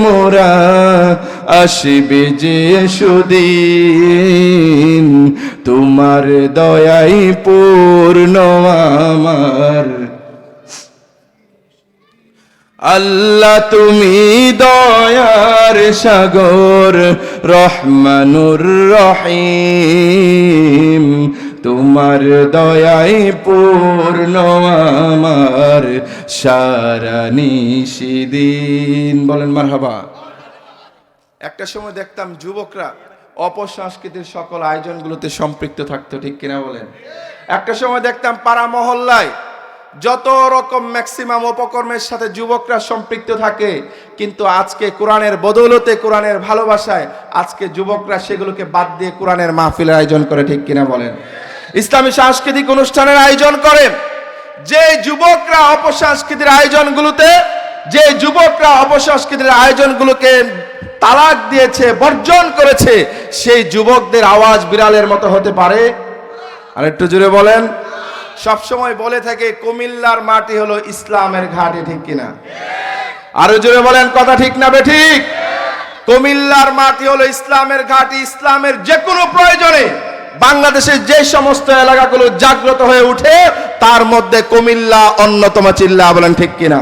মোরা আসবে যে সুদিন, তোমার দয়াই পূর্ণ আমার। আল্লাহ তুমি দয়ার সাগর, রহমানুর রহিম, তোমার দয়াই পূর্ণ আমার সারা নিশিদিন। বলেন মারহাবা। একটা সময় দেখতাম যুবকরা অপসংস্কৃতির সকল আয়োজনগুলোতে সম্পৃক্ত থাকতো। ঠিক কিনা বলেন? একটা সময় দেখতাম পাড়া মহল্লায় যত রকম ম্যাক্সিমাম উপকর্মের সাথে যুবকরা সম্পৃক্ত থাকে, কিন্তু আজকে কোরআনের বদৌলতে, কোরআনের ভালোবাসায় আজকে যুবকরা সেগুলোকে বাদ দিয়ে কোরআনের মাহফিলের আয়োজন করে, ঠিক কিনা বলেন? ইসলামী সাংস্কৃতিক অনুষ্ঠানের আয়োজন করে। যে যুবকরা অপসংস্কৃতির আয়োজনগুলোতে, যে যুবকরা অপসংস্কৃতির আয়োজনগুলোকে তালাক দিয়েছে, বর্জন করেছে, সেই যুবকদের আওয়াজ বিড়ালের মতো হতে পারে? আর একটু জোরে বলেন। সবসময় বলে থাকে কুমিল্লার মাটি হলো ইসলামের ঘাঁটি, ঠিক কিনা? আরো জোরে বলেন, কথা ঠিক না বেঠিক? কুমিল্লার মাটি হলো ইসলামের ঘাঁটি। ইসলামের যে কোনো প্রয়োজনে বাংলাদেশের যে সমস্ত এলাকাগুলো জাগ্রত হয়ে উঠে, তার মধ্যে কুমিল্লা অন্যতম। চিল্লা বলেন ঠিক কিনা?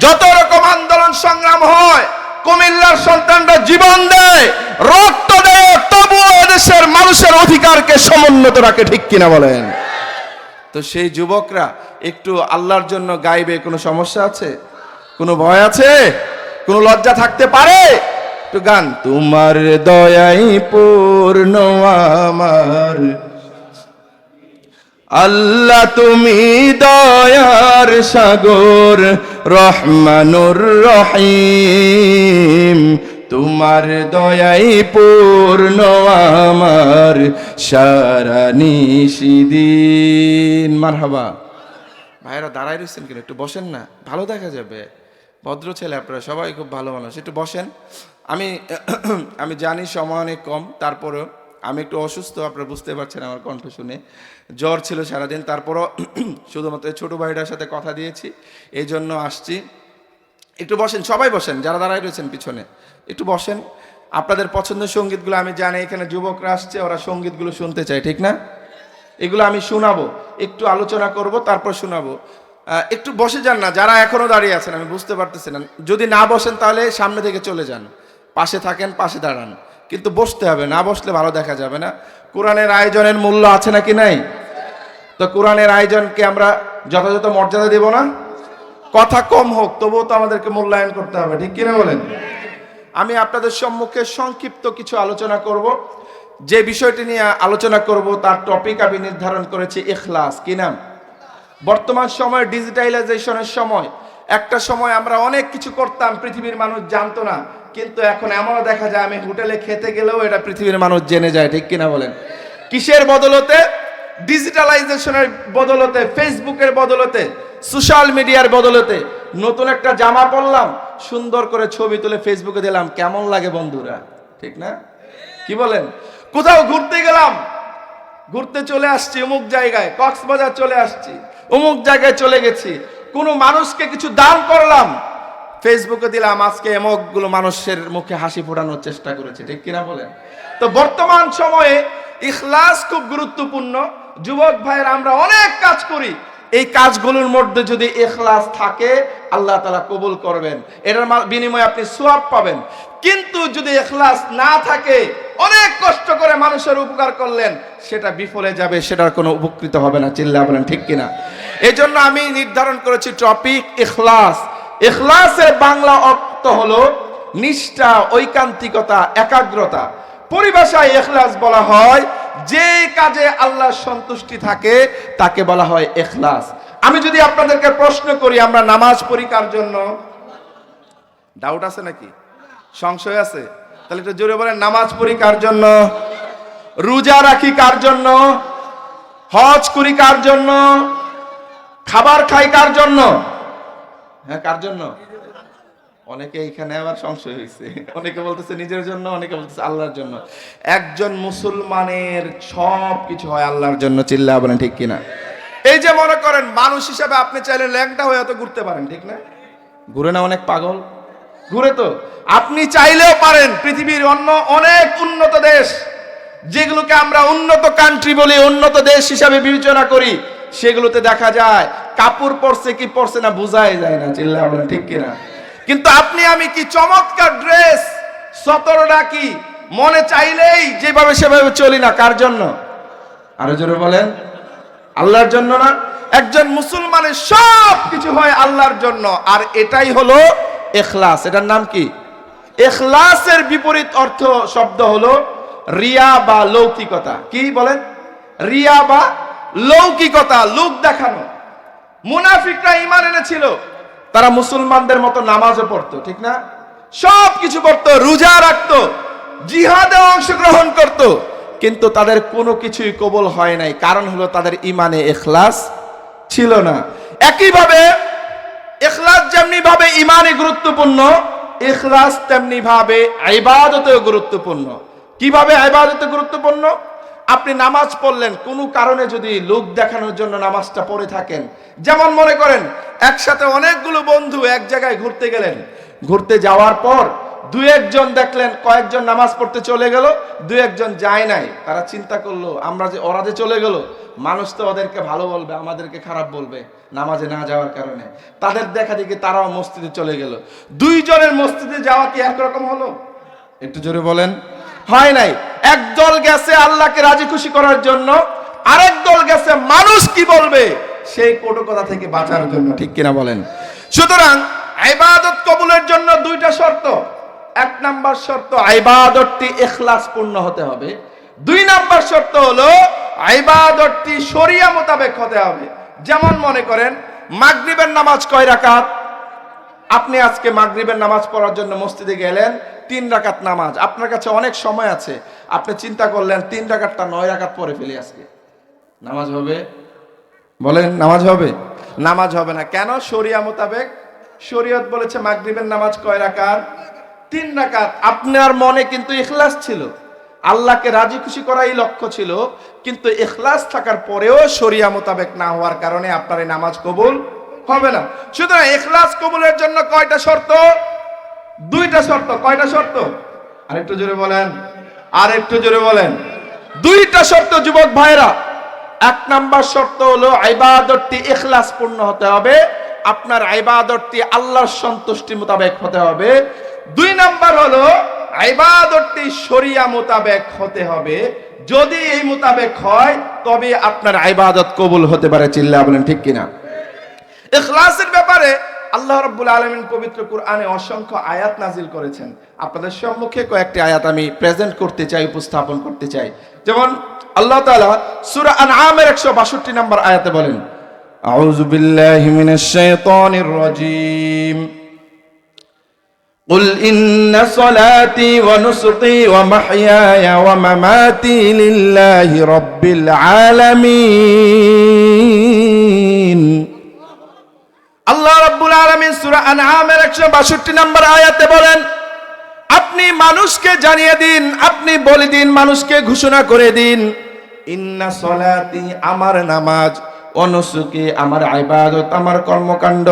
যত রকম আন্দোলন সংগ্রাম হয়, কুমিল্লার সন্তানরা জীবন দেয়, রক্ত দেয়, তবুও এদেশের মানুষের অধিকারকে সমুন্নত রাখে, ঠিক কিনা বলেন? তো সেই যুবকরা একটু আল্লাহর জন্য গাইবে, কোনো সমস্যা আছে? কোনো ভয় আছে? কোনো লজ্জা থাকতে পারে? একটু গান। তোমার দয়াই পূর্ণ আমার আল্লাহ, তুমি দয়ার সাগর, রহমানুর রহিম, তোমার দয়াই পূর্ণ আমার সারা নিশিদিন। মারহাবা। ভাইরা দাঁড়াই রয়েছেন কেন? একটু বসেন না, ভালো দেখা যাবে। ভদ্র ছেলে আপনারা, সবাই খুব ভালো মানুষ, একটু বসেন। আমি জানি সময় অনেক কম, তারপরেও আমি একটু অসুস্থ, আপনারা বুঝতে পারছেন আমার কণ্ঠ শুনে। জ্বর ছিল সারাদিন, তারপরও শুধুমাত্র ছোটো ভাইটার সাথে কথা দিয়েছি, এই জন্য আসছি। একটু বসেন, সবাই বসেন, যারা দাঁড়াই রয়েছেন পিছনে একটু বসেন। আপনাদের পছন্দের সঙ্গীতগুলো আমি জানি, এখানে যুবকরা আসছে, ওরা সঙ্গীতগুলো শুনতে চায়, ঠিক না? এগুলো আমি শোনাবো, একটু আলোচনা করব, তারপর শোনাবো। একটু বসে যান না, যারা এখনো দাঁড়িয়ে আছেন, আমি বুঝতে পারতেছি না। যদি না বসেন তাহলে সামনে থেকে চলে যান, পাশে থাকেন, পাশে দাঁড়ান, কিন্তু বসতে হবে, না বসলে ভালো দেখা যাবে না। কোরআনের আয়োজনের মূল্য আছে নাকি নাই? তো কোরআনের আয়োজনকে আমরা যথাযথ মর্যাদা দেব না? কথা কম হোক, তবুও তো আমাদেরকে মূল্যায়ন করতে হবে, ঠিক কিনা বলেন? আমি আপনাদের সম্মুখে সংক্ষিপ্ত কিছু আলোচনা করব। যে বিষয়টি নিয়ে আলোচনা করব তার টপিক আমি নির্ধারণ করেছি ইখলাস। কি নাম? বর্তমান সময়ে ডিজিটালাইজেশনের সময়, একটা সময় আমরা অনেক কিছু করতাম, পৃথিবীর মানুষ জানতো না, কিন্তু এখন এমনও দেখা যায় আমি হোটেলে খেতে গেলেও এটা পৃথিবীর মানুষ জেনে যায়, ঠিক কিনা বলেন? কিসের বদলতে? ডিজিটালাইজেশনের বদলতে, ফেসবুকের বদলতে, সোশ্যাল মিডিয়ার বদলতে। নতুন একটা জামা পরলাম, সুন্দর করে ছবি তুলে ফেসবুকে দিলাম, কেমন লাগে বন্ধুরা, ঠিক না? কি বলেন? কোথাও ঘুরতে গেলাম, ঘুরতে চলে আসছি অমুক জায়গায়, কক্সবাজার চলে আসছি, অমুক জায়গায় চলে গেছি, কোনো মানুষকে কিছু দান করলাম, ফেসবুকে দিলাম, আজকে এমকগুলো মানুষের মুখে হাসি ফোটানোর চেষ্টা করেছে, ঠিক কিনা বলেন? তো বর্তমান সময়ে ইখলাস খুব গুরুত্বপূর্ণ। যুবক ভাইয়ের আমরা অনেক কাজ করি, এই কাজগুলোর মধ্যে যদি ইখলাস থাকে আল্লাহ তাআলা কবুল করবেন, এটার বিনিময়ে আপনি সওয়াব পাবেন। কিন্তু যদি ইখলাস না থাকে, অনেক কষ্ট করে মানুষের উপকার করলেন, সেটা বিফলে যাবে, সেটার কোনো উপকৃত হবে না। চিল্লা বলেন ঠিক কিনা? এই জন্য আমি নির্ধারণ করেছি টপিক ইখলাস। ইখলাসের বাংলা অর্থ হলো নিষ্ঠা, ঐকান্তিকতা, একাগ্রতা। পরিভাষায় ইখলাস বলা হয় যে কাজে আল্লাহর সন্তুষ্টি থাকে তাকে বলা হয় ইখলাস। আমি যদি আপনাদেরকে প্রশ্ন করি, আমরা নামাজ পড়ি কার জন্য? ডাউট আছে নাকি? সংশয় আছে? তাহলে একটু জোরে বলেন, নামাজ পড়ি কার জন্য? রোজা রাখি কার জন্য? হজ করি কার জন্য? খাবার খাই কার জন্য? হ্যাঁ, কার জন্য? অনেকে এখানে আবার সংশয় হয়েছে, অনেকে বলতেছে নিজের জন্য, অনেকে বলতেছে আল্লাহর জন্য। একজন মুসলমানের সব কিছু হয় আল্লাহর জন্য। চিল্লা বলেন ঠিক কিনা? এই যে মনে করেন মানুষ হিসাবে আপনি চাইলে ল্যাংটা হয়ে তো ঘুরতে পারেন, ঠিক না? ঘুরে না অনেক পাগল? ঘুরে তো। আপনি চাইলেও পারেন। পৃথিবীর অন্য অনেক উন্নত দেশ, যেগুলোকে আমরা উন্নত কান্ট্রি বলি, উন্নত দেশ হিসাবে বিবেচনা করি, সেগুলোতে দেখা যায় কাপড় পরছে কি পরছে না বোঝাই যায় না। চিল্লা বলেন ঠিক কিনা? কিন্তু আপনি আমি কি চমৎকার ড্রেস, সতরটা কি মনে চাইলেই যেভাবে সেভাবে চলি না, কার জন্য? আরো জোরে বলেন, আল্লাহর জন্য না? একজন মুসলমানের সব কিছু হয় আল্লাহর জন্য, আর এটাই হলো ইখলাস। এটার নাম কি? ইখলাসের বিপরীত অর্থ শব্দ হলো রিয়া বা লৌকিকতা। কি বলেন? রিয়া বা লৌকিকতা, লোক দেখানো। মুনাফিকরা ঈমান এনেছিল, তারা মুসলমানদের মতো নামাজও পড়তো, ঠিক না? সব কিছু করতো, রোজা রাখতো, জিহাদে অংশগ্রহণ করত, কিন্তু তাদের কোনো কিছুই কবুল হয় নাই। কারণ হলো তাদের ঈমানে ইখলাস ছিল না। একইভাবে ইখলাস যেমনি ভাবে ঈমানে গুরুত্বপূর্ণ, ইখলাস তেমনি ভাবে ইবাদতেও গুরুত্বপূর্ণ। কিভাবে ইবাদতে গুরুত্বপূর্ণ? আপনি নামাজ পড়লেন, কোনো কারণে যদি লোক দেখানোর জন্য নামাজটা পড়ে থাকেন, যেমন মনে করেন একসাথে অনেকগুলো বন্ধু এক জায়গায় ঘুরতে গেলেন, ঘুরতে যাওয়ার পর দুই একজন দেখলেন কয়েকজন নামাজ পড়তে চলে গেল, দুই একজন যায় নাই। তারা চিন্তা করলো ওরা যে চলে গেল, মানুষ তো ওদেরকে ভালো বলবে, আমাদেরকে খারাপ বলবে নামাজে না যাওয়ার কারণে। তাদের দেখা দেখি তারাও মসজিদে চলে গেল। দুইজনের মসজিদে যাওয়া কি একরকম হলো? একটু জোরে বলেন। হয় নাই। একদল গেছে আল্লাহকে রাজি খুশি করার জন্য, আরেক দল গেছে মানুষ কি বলবে সেই কটুকথা থেকে বাঁচার জন্য, ঠিক কিনা বলেন? সুতরাং ইবাদত কবুলের জন্য দুইটা শর্ত। এক নাম্বার শর্ত, ইবাদতটি ইখলাসপূর্ণ হতে হবে। দুই নাম্বার শর্ত হলো ইবাদতটি শরিয়া মোতাবেক হতে হবে। যেমন মনে করেন মাগরিবের নামাজ কয় রাকাত? আপনি আজকে মাগরিবের নামাজ পড়ার জন্য মসজিদে গেলেন, 3 রাকাত নামাজ। আপনার কাছে অনেক সময় আছে, আপনি চিন্তা করলেন 3 রাকাতটা 9 রাকাত পড়ে ফেলি আজকে, নামাজ হবে? বলেন নামাজ হবে? নামাজ হবে না। কেন? শরিয়া মোতাবেক। শরীয়ত বলেছে মাগরিবের নামাজ কয় রাকাত? 3 রাকাত। আপনার মনে কিন্তু ইখলাস ছিল, আল্লাহকে রাজি খুশি করাই লক্ষ্য ছিল, কিন্তু ইখলাস থাকার পরেও শরিয়া মোতাবেক না হওয়ার কারণে আপনার এই নামাজ কবুল হবে না। সুতরাং ইখলাস কবুলের জন্য কয়টা শর্ত? দুইটা শর্ত। কয়টা শর্ত? আরেকটু জোরে বলেন, আরেকটু জোরে বলেন। দুইটা শর্ত যুবক ভাইরা। এক নাম্বার শর্ত হলো ইবাদতটি ইখলাসপূর্ণ হতে হবে, আপনার ইবাদতটি আল্লাহর সন্তুষ্টি মোতাবেক হতে হবে। দুই নাম্বার হলো ইবাদতটি শরিয়া মোতাবেক হতে হবে। যদি এই মোতাবেক হয় তবে আপনার ইবাদত কবুল হতে পারে। চিল্লায়া বলেন ঠিক কিনা? ইখলাসের ব্যাপারে আল্লাহ রাব্বুল আলামিন পবিত্র কুরআনে অসংখ্য আয়াত নাজিল করেছেন। আপনাদের সম্মুখে কয়েকটি আয়াত আমি প্রেজেন্ট করতে চাই, উপস্থাপন করতে চাই। যেমন আল্লাহ তাআলা সূরা আনআমের 162 নম্বর আয়াতে বলেন, আউযু বিল্লাহি মিনাশ শাইতানির রাজীম, قل إن صلاتي ونسكي ومحياي ومماتي لله رب العالمين। আল্লাহ রাব্বুল আলামিন সূরা আনআমের 162 নম্বর আয়াতে বলেন, আপনি মানুষকে জানিয়ে দিন, আপনি বলে দিন, মানুষকে ঘোষণা করে দিন, ইন্না সলাতি আমার নামাজ, অনুসুকি আমার ইবাদত আমার কর্মকাণ্ড,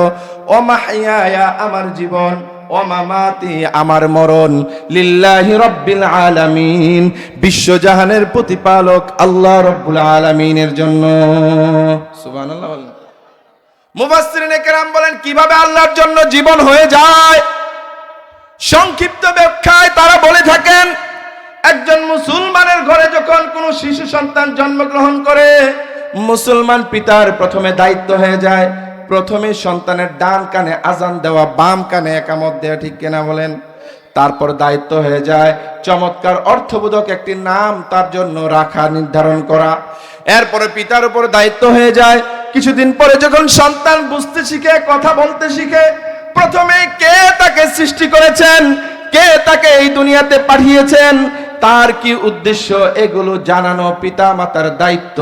ও মাহইয়ায়া আমার জীবন, ও মামাতি আমার মরণ, লিল্লাহি রাব্বিল আলামিন বিশ্বজাহানের প্রতিপালক আল্লাহ রাব্বুল আলামিনের জন্য। সুবহানাল্লাহ। মুফাসসিরিনে কেরাম বলেন কিভাবে আল্লাহর জন্য জীবন হয়ে যায়। সংক্ষিপ্ত ব্যাখ্যায় তারা বলে থাকেন, একজন মুসলমানের ঘরে যখন কোনো শিশু সন্তান জন্মগ্রহণ করে, মুসলমান পিতার প্রথমে দায়িত্ব হয়ে যায়, প্রথমে সন্তানের ডান কানে আজান দেওয়া, বাম কানে একামত দেওয়া, ঠিক কিনা বলেন? তারপর দায়িত্ব হয়ে যায় চমৎকার অর্থবোধক একটি নাম তার জন্য রাখা, নির্ধারণ করা। এরপরে পিতার উপর দায়িত্ব হয়ে যায় কিছুদিন পরে যখন সন্তান বুঝতে শিখে, কথা বলতে শিখে, প্রথমে কে তাকে সৃষ্টি করেছেন, কে তাকে এই দুনিয়াতে পাঠিয়েছেন, তার কি উদ্দেশ্য, এগুলো জানানো পিতা মাতার দায়িত্ব।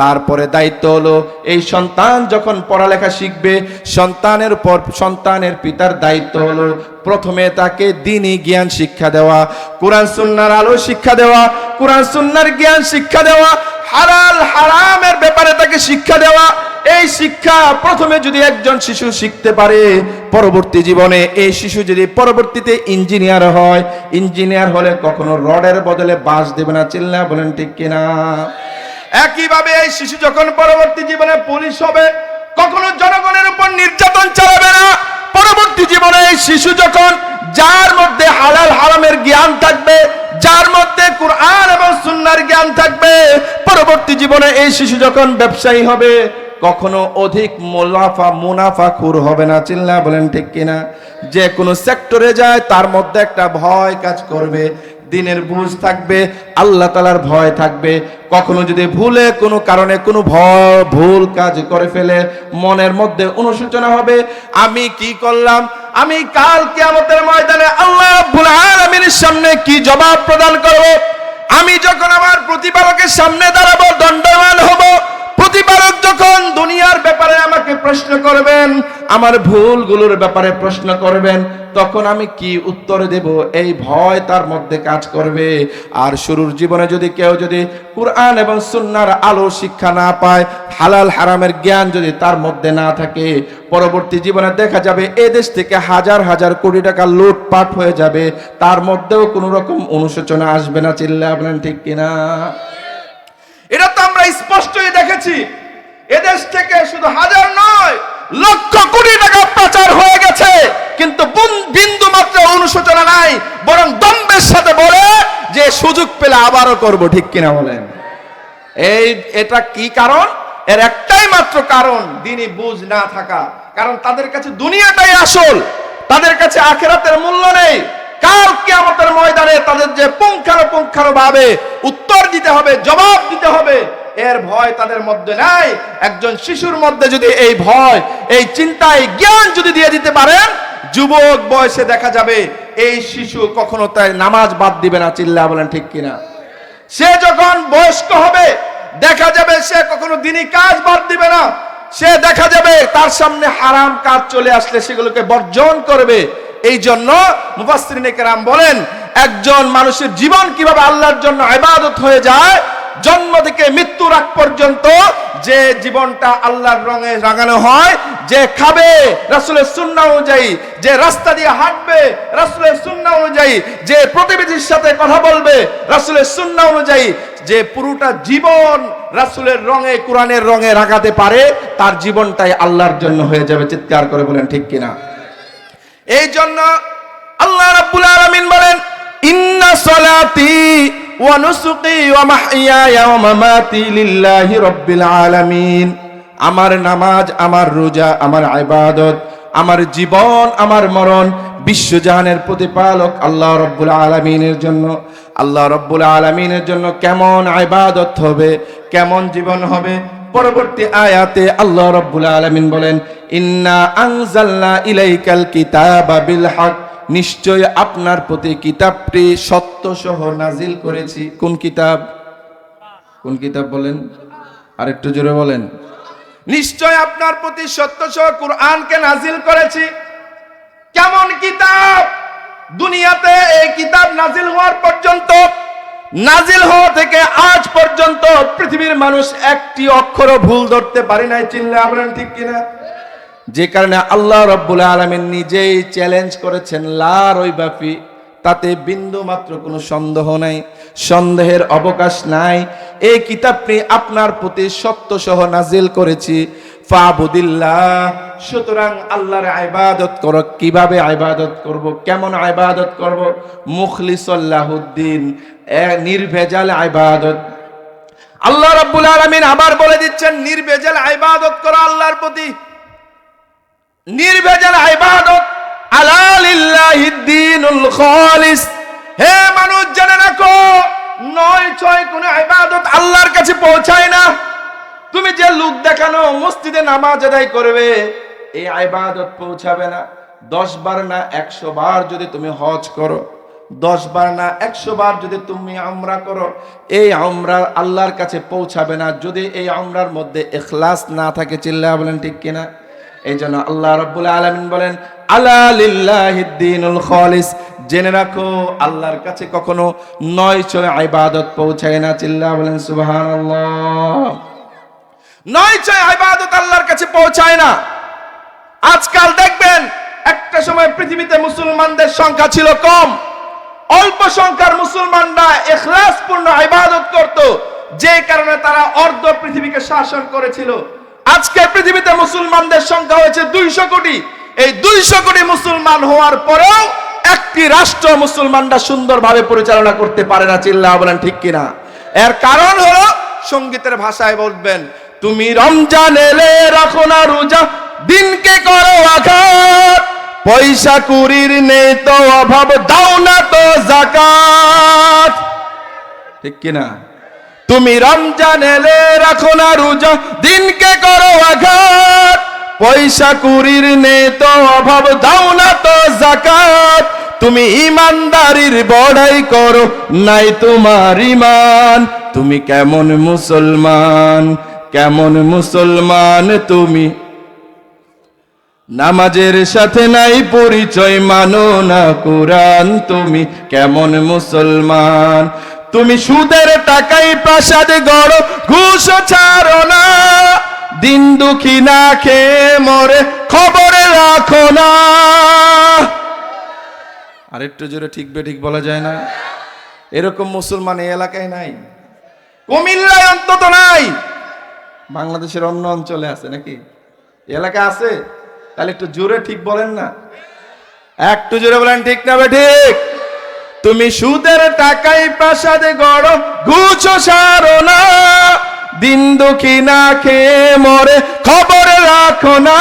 তারপরে দায়িত্ব হলো এই সন্তান যখন পড়ালেখা শিখবে, সন্তানের পর সন্তানের পিতার দায়িত্ব হলো প্রথমে তাকে দ্বীনি জ্ঞান শিক্ষা দেওয়া, কোরআন সুন্নাহর আলো শিক্ষা দেওয়া, কোরআন সুন্নাহর জ্ঞান শিক্ষা দেওয়া, হালাল হারামের ব্যাপারে তাকে শিক্ষা দেওয়া। এই শিক্ষা প্রথমে যদি একজন শিশু শিখতে পারে, পরবর্তী জীবনে এই শিশু যদি পরবর্তীতে ইঞ্জিনিয়ার হয়, ইঞ্জিনিয়ার হলে কখনো রডের বদলে বাঁশ দেবে না। চিল্লা বলেন ঠিক কিনা? একইভাবে এই শিশু যখন পরবর্তী জীবনে পুলিশ হবে, কখনো জনগণের উপর নির্যাতন চালাবে না। পরবর্তী জীবনে এই শিশু যখন, যার মধ্যে হালাল হারামের জ্ঞান থাকবে, যার মধ্যে কোরআন এবং সুন্নাহর জ্ঞান থাকবে, পরবর্তী জীবনে এই শিশু যখন ব্যবসায়ী হবে, কখনো অধিক মুনাফাখোর হবে না। চিল্লা বলেন ঠিক কিনা? যে কোনো সেক্টরে যায় তার মধ্যে একটা ভয় কাজ করবে, দিনের বুঝ থাকবে, আল্লাহ তাআলার ভয় থাকবে। কখনো যদি ভুলে কোনো কারণে কোনো ভুল কাজ করে ফেলে, মনের মধ্যে অনুশোচনা হবে, আমি কি করলাম, আমি কাল কিয়ামতের ময়দানে আল্লাহ রাব্বুল আলামিনের সামনে কি জবাব প্রদান করব। আমি যখন আমার প্রতিপালকের সামনে দাঁড়াবো, দণ্ডায়মান হব, প্রতিপালক যখন দুনিয়ার ব্যাপারে আমাকে প্রশ্ন করবেন, আমার ভুলগুলোর ব্যাপারে প্রশ্ন করবেন, তখন আমি কি উত্তর দেব, এই ভয় তার মধ্যে কাজ করবে। আর শুরুর জীবনে যদি কেউ যদি কুরআন এবং সুন্নাহর আলো শিক্ষা না পায়, হালাল হারামের জ্ঞান যদি তার মধ্যে না থাকে, পরবর্তী জীবনে দেখা যাবে এই দেশ থেকে হাজার হাজার কোটি টাকা লুটপাট হয়ে যাবে, তার মধ্যেও কোনো রকম অনুশোচনা আসবে না। চিল্লায়ে বলেন ঠিক কিনা? এটা তো আমরা স্পষ্টই দেখেছি। এদেশ থেকে শুধু হাজার নয়, লক্ষ কোটি টাকা পাচার হয়ে গেছে, কিন্তু বিন্দু মাত্র অনুশোচনা নাই, বরং দম্ভের সাথে বলে যে সুযোগ পেলে আবারও করব। ঠিক কিনা বলেন? এটা কি কারণ? এর একটাই মাত্র কারণ, দ্বীনি বুঝ না থাকা। কারণ তাদের কাছে দুনিয়াটাই আসল, তাদের কাছে আখিরাতের মূল্য নেই। কাল কিয়ামতের ময়দানে তাদের যে পুঙ্খানুপুঙ্খানুভাবে উত্তর দিতে হবে, জবাব দিতে হবে, এর ভয় তাদের মধ্যে নাই। একজন শিশুর মধ্যে যদি এই ভয়, এই চিন্তা, এই জ্ঞান যদি দিয়ে দিতে পারেন, যুবক বয়সে দেখা যাবে এই শিশু কখনো তাই নামাজ বাদ দিবে না। চিল্লায়ে বলেন ঠিক কিনা? সে যখন বয়স্ক হবে, দেখা যাবে সে কখনো দ্বীনি কাজ বাদ দিবে না। সে দেখা যাবে তার সামনে হারাম কাজ চলে আসলে সেগুলোকে বর্জন করবে। এই জন্য মুফাসসিরিনে কেরাম বলেন, একজন মানুষের জীবন কিভাবে আল্লাহর জন্য ইবাদত হয়ে যায়, জন্ম থেকে মৃত্যুর আগ পর্যন্ত যে জীবনটা আল্লাহর রঙে রাঙানো হয়, যে খাবে রাসূলের সুন্নাহ অনুযায়ী, যে রাস্তা দিয়ে হাঁটবে রাসূলের সুন্নাহ অনুযায়ী, যে প্রতিবেশীর সাথে কথা বলবে রাসূলের সুন্নাহ অনুযায়ী, যে পুরোটা জীবন রাসূলের রঙে, কোরআনের রঙে রাঙাতে পারে, তার জীবনটাই আল্লাহর জন্য হয়ে যাবে। চিৎকার করে বলেন ঠিক কিনা? এই জন্য আল্লাহ রাব্বুল আলামিন বলেন, ইন্না সলাতি ওয়া নুসুকি ওয়া মাহইয়ায়া ওয়া মামাতি লিল্লাহি রাব্বিল আলামিন। আমার নামাজ, আমার রোজা, আমার ইবাদত, আমার জীবন, আমার মরণ বিশ্বজাহানের প্রতিপালক আল্লাহ রাব্বুল আলামিনের জন্য। আল্লাহ রাব্বুল আলামিনের জন্য কেমন ইবাদত হবে, কেমন জীবন হবে, পরবর্তী আয়াতে আল্লাহ রাব্বুল আলামিন বলেন, ইন্না আনজালনা ইলাইকাল কিতাবা বিল হক। নিশ্চয় আপনার প্রতি কিতাবটি সত্য সহ নাজিল করেছি। কোন কিতাব? কোন কিতাব বলেন? আরেকটু জোরে বলেন। নিশ্চয় আপনার প্রতি সত্য সহ কুরআনকে নাজিল করেছি। কেমন কিতাব? দুনিয়াতে এই কিতাব নাজিল হওয়ার পর্যন্ত, নাজিল হওয়া থেকে আজ পর্যন্ত পৃথিবীর মানুষ একটি অক্ষরও ভুল ধরতে পারে নাই। চিল্লায়ে বলেন ঠিক কিনা? যে কারণে আল্লাহ রাব্বুল আলামিন নিজেই চ্যালেঞ্জ করেছেন, লা রাইবা ফি, তাতে বিন্দু মাত্র কোনো সন্দেহ নাই, সন্দেহের অবকাশ নাই। এই কিতাবটি আপনার প্রতি সত্য সহ নাজিল করেছি। ফাবুদিল্লাহ, সুতরাং আল্লাহর ইবাদত করো। কিভাবে ইবাদত করব, কেমন ইবাদত করব? মুখলিসাল্লাহুদ্দিন, নির্ভেজাল ইবাদত। আল্লাহ রাব্বুল আলামিন আবার বলে দিচ্ছেন, নির্ভেজাল ইবাদত করো আল্লাহর প্রতি। নির্ভেজাল ইবাদত, আলা লিল্লাহিদ দীনুল খালিস। হে মানুষ, জেনে রাখো, নয় ছয় কোন ইবাদত আল্লাহর কাছে পৌঁছায় না। তুমি যে লোক দেখানো মসজিদে নামাজ আদায় করবে, এই ইবাদত পৌঁছাবে না। 10 বার না 100 বার যদি তুমি হজ করো, 10 বার না 100 বার যদি তুমি উমরা করো, এই উমরা আল্লাহর কাছে পৌঁছাবে না যদি এই উমরার মধ্যে ইখলাস না থাকে। চিল্লায়ে বলেন ঠিক কিনা? এই জন্য আল্লাহ রাব্বুল আলামিন বলেন, আলা লিল্লাহিদ দীনুল খালিস। জেনে রাখো, আল্লাহর কাছে কখনো নয় ছয় ইবাদত পৌঁছায় না। চিল্লায়ে বলেন সুবহানাল্লাহ। নয় ছয় ইবাদত আল্লাহর কাছে পৌঁছায় না। আজকাল দেখবেন, একটা সময় পৃথিবীতে মুসলমানদের সংখ্যা ছিল কম, অল্প সংখ্যার মুসলমানরা ইখলাসপূর্ণ ইবাদত করত, যে কারণে তারা অর্ধ পৃথিবীকে শাসন করেছিল। আজকে পৃথিবীতে মুসলমানদের সংখ্যা হয়েছে 200 কোটি। এই 200 কোটি মুসলমান হওয়ার পরেও একটি রাষ্ট্র মুসলমানরা সুন্দরভাবে পরিচালনা করতে পারে না। চিল্লায়ে বলেন ঠিক কিনা? এর কারণ হলো, সঙ্গীতের ভাষায় বলবেন, তুমি রমজান এলে রাখো না রোজা, দিনকে করো আঘাত, পয়সা কুড়ির নেই তো অভাব, দাও না তো যাকাত। ঠিক কিনা? তুমি রমজান এলে রাখো না রোজা, দিনকে করো আঘাত। পয়সা কুড়ির নেই তো অভাব, দাও না তো যাকাত। তুমি ইমানদারির বড়াই করো, নাই তোমার ঈমান। তুমি কেমন মুসলমান, কেমন মুসলমান তুমি? নামাজের সাথে নাই পরিচয়, মানো না কোরআন। তুমি কেমন মুসলমান? তুমি সুদের টাকায় প্রাসাদ গড়ো, ঘুষ ছাড়ো না। দিন দুঃখী না খেয়ে মরে, খবরে রাখো না। আর একটু জোরে ঠিক বে ঠিক বলা যায় না? এরকম মুসলমান এই এলাকায় নাই, কুমিল্লায় অন্তত নাই। বাংলাদেশের অন্য অঞ্চলে আছে নাকি? এলাকা আছে? তাহলে একটু জোরে ঠিক বলেন না, একটু জোরে বলেন ঠিক না ঠিক? তুমি সুদের টাকায় প্রাসাদে গড়ো, ঘুষ ছাড়ো না। দিন দুঃখী না খেয়ে মরে, খবর রাখো না।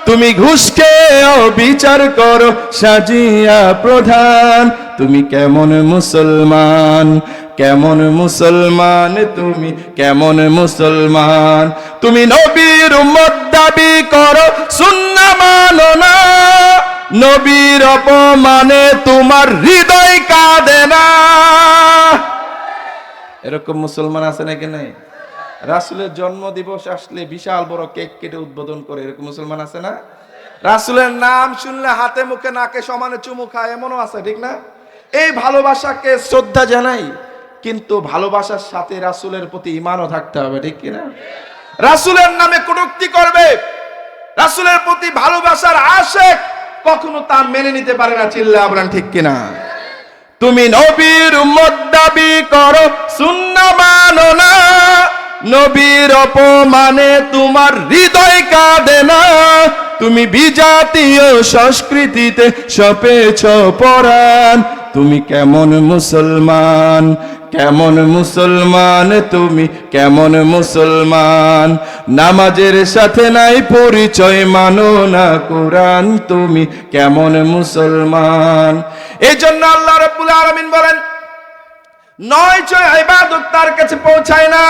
তুমি ঘুষ খেয়ে বিচার করো, সাজিয়া প্রধান। তুমি কেমন মুসলমান, কেমন মুসলমান তুমি? কেমন মুসলমান? তুমি নবীর উম্মত দাবি করো, সুন্নাহ মানো না। নবীর অপমানে তোমার হৃদয় কাঁদে না। এরকম মুসলমান আছে নাকি নাই? রাসূলের জন্ম দিবস আসলে বিশাল বড় কেক কেটে উদ্বোধন করে, এরকম মুসলমান আছে না? রাসূলের নাম শুনলে হাতে মুখে নাকে সমানে চুমু খায়, এমনও আছে, ঠিক না? এই ভালোবাসাকে শ্রদ্ধা জানাই, কিন্তু ভালোবাসার সাথে রাসূলের প্রতি ঈমানও থাকতে হবে, ঠিক কিনা? রাসূলের নামে কটূক্তি করবে, রাসূলের প্রতি ভালোবাসার আশিক কখনো তা মেনে নিতে পারে না। চিল্লায়া বলেন ঠিক কিনা? তুমি নবীর উম্মত দাবি করো, সুন্নাহ মানো না। নবীর অপমানে তোমার হৃদয় কাঁদে না। তুমি বিজাতীয় সংস্কৃতিতে সপেছ পরাণ। তুমি কেমন মুসলমান, কেমন মুসলমান তুমি? কেমন মুসলমান? নামাজের সাথে নাই পরিচয়, মানো না কোরআন। তুমি কেমন মুসলমান? এই জন্য আল্লাহ রাব্বুল আলামিন বলেন, নয় ছয় ইবাদত তার কাছে পৌঁছায় না,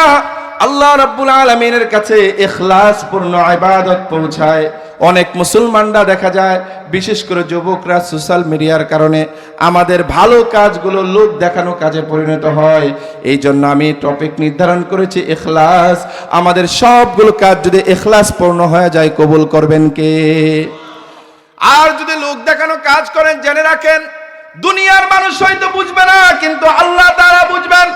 আল্লাহ রাব্বুল আলামিনের কাছে ইখলাস পূর্ণ ইবাদত পৌঁছায়। অনেক মুসলমানরা দেখা যায়, বিশেষ করে যুবকরা সোশ্যাল মিডিয়ার কারণে আমাদের ভালো কাজগুলো লোক দেখানো কাজে পরিণত হয়। এই জন্য আমি টপিক নির্ধারণ করেছি ইখলাস। আমাদের সবগুলো কাজ যদি ইখলাস পূর্ণ হয়ে যায়, কবুল করবেন কে? আর যদি লোক দেখানো কাজ করেন, জেনে রাখেন দুনিয়ার মানুষ হয়তো বুঝবে না, কিন্তু আল্লাহ তাআলা বুঝবেন।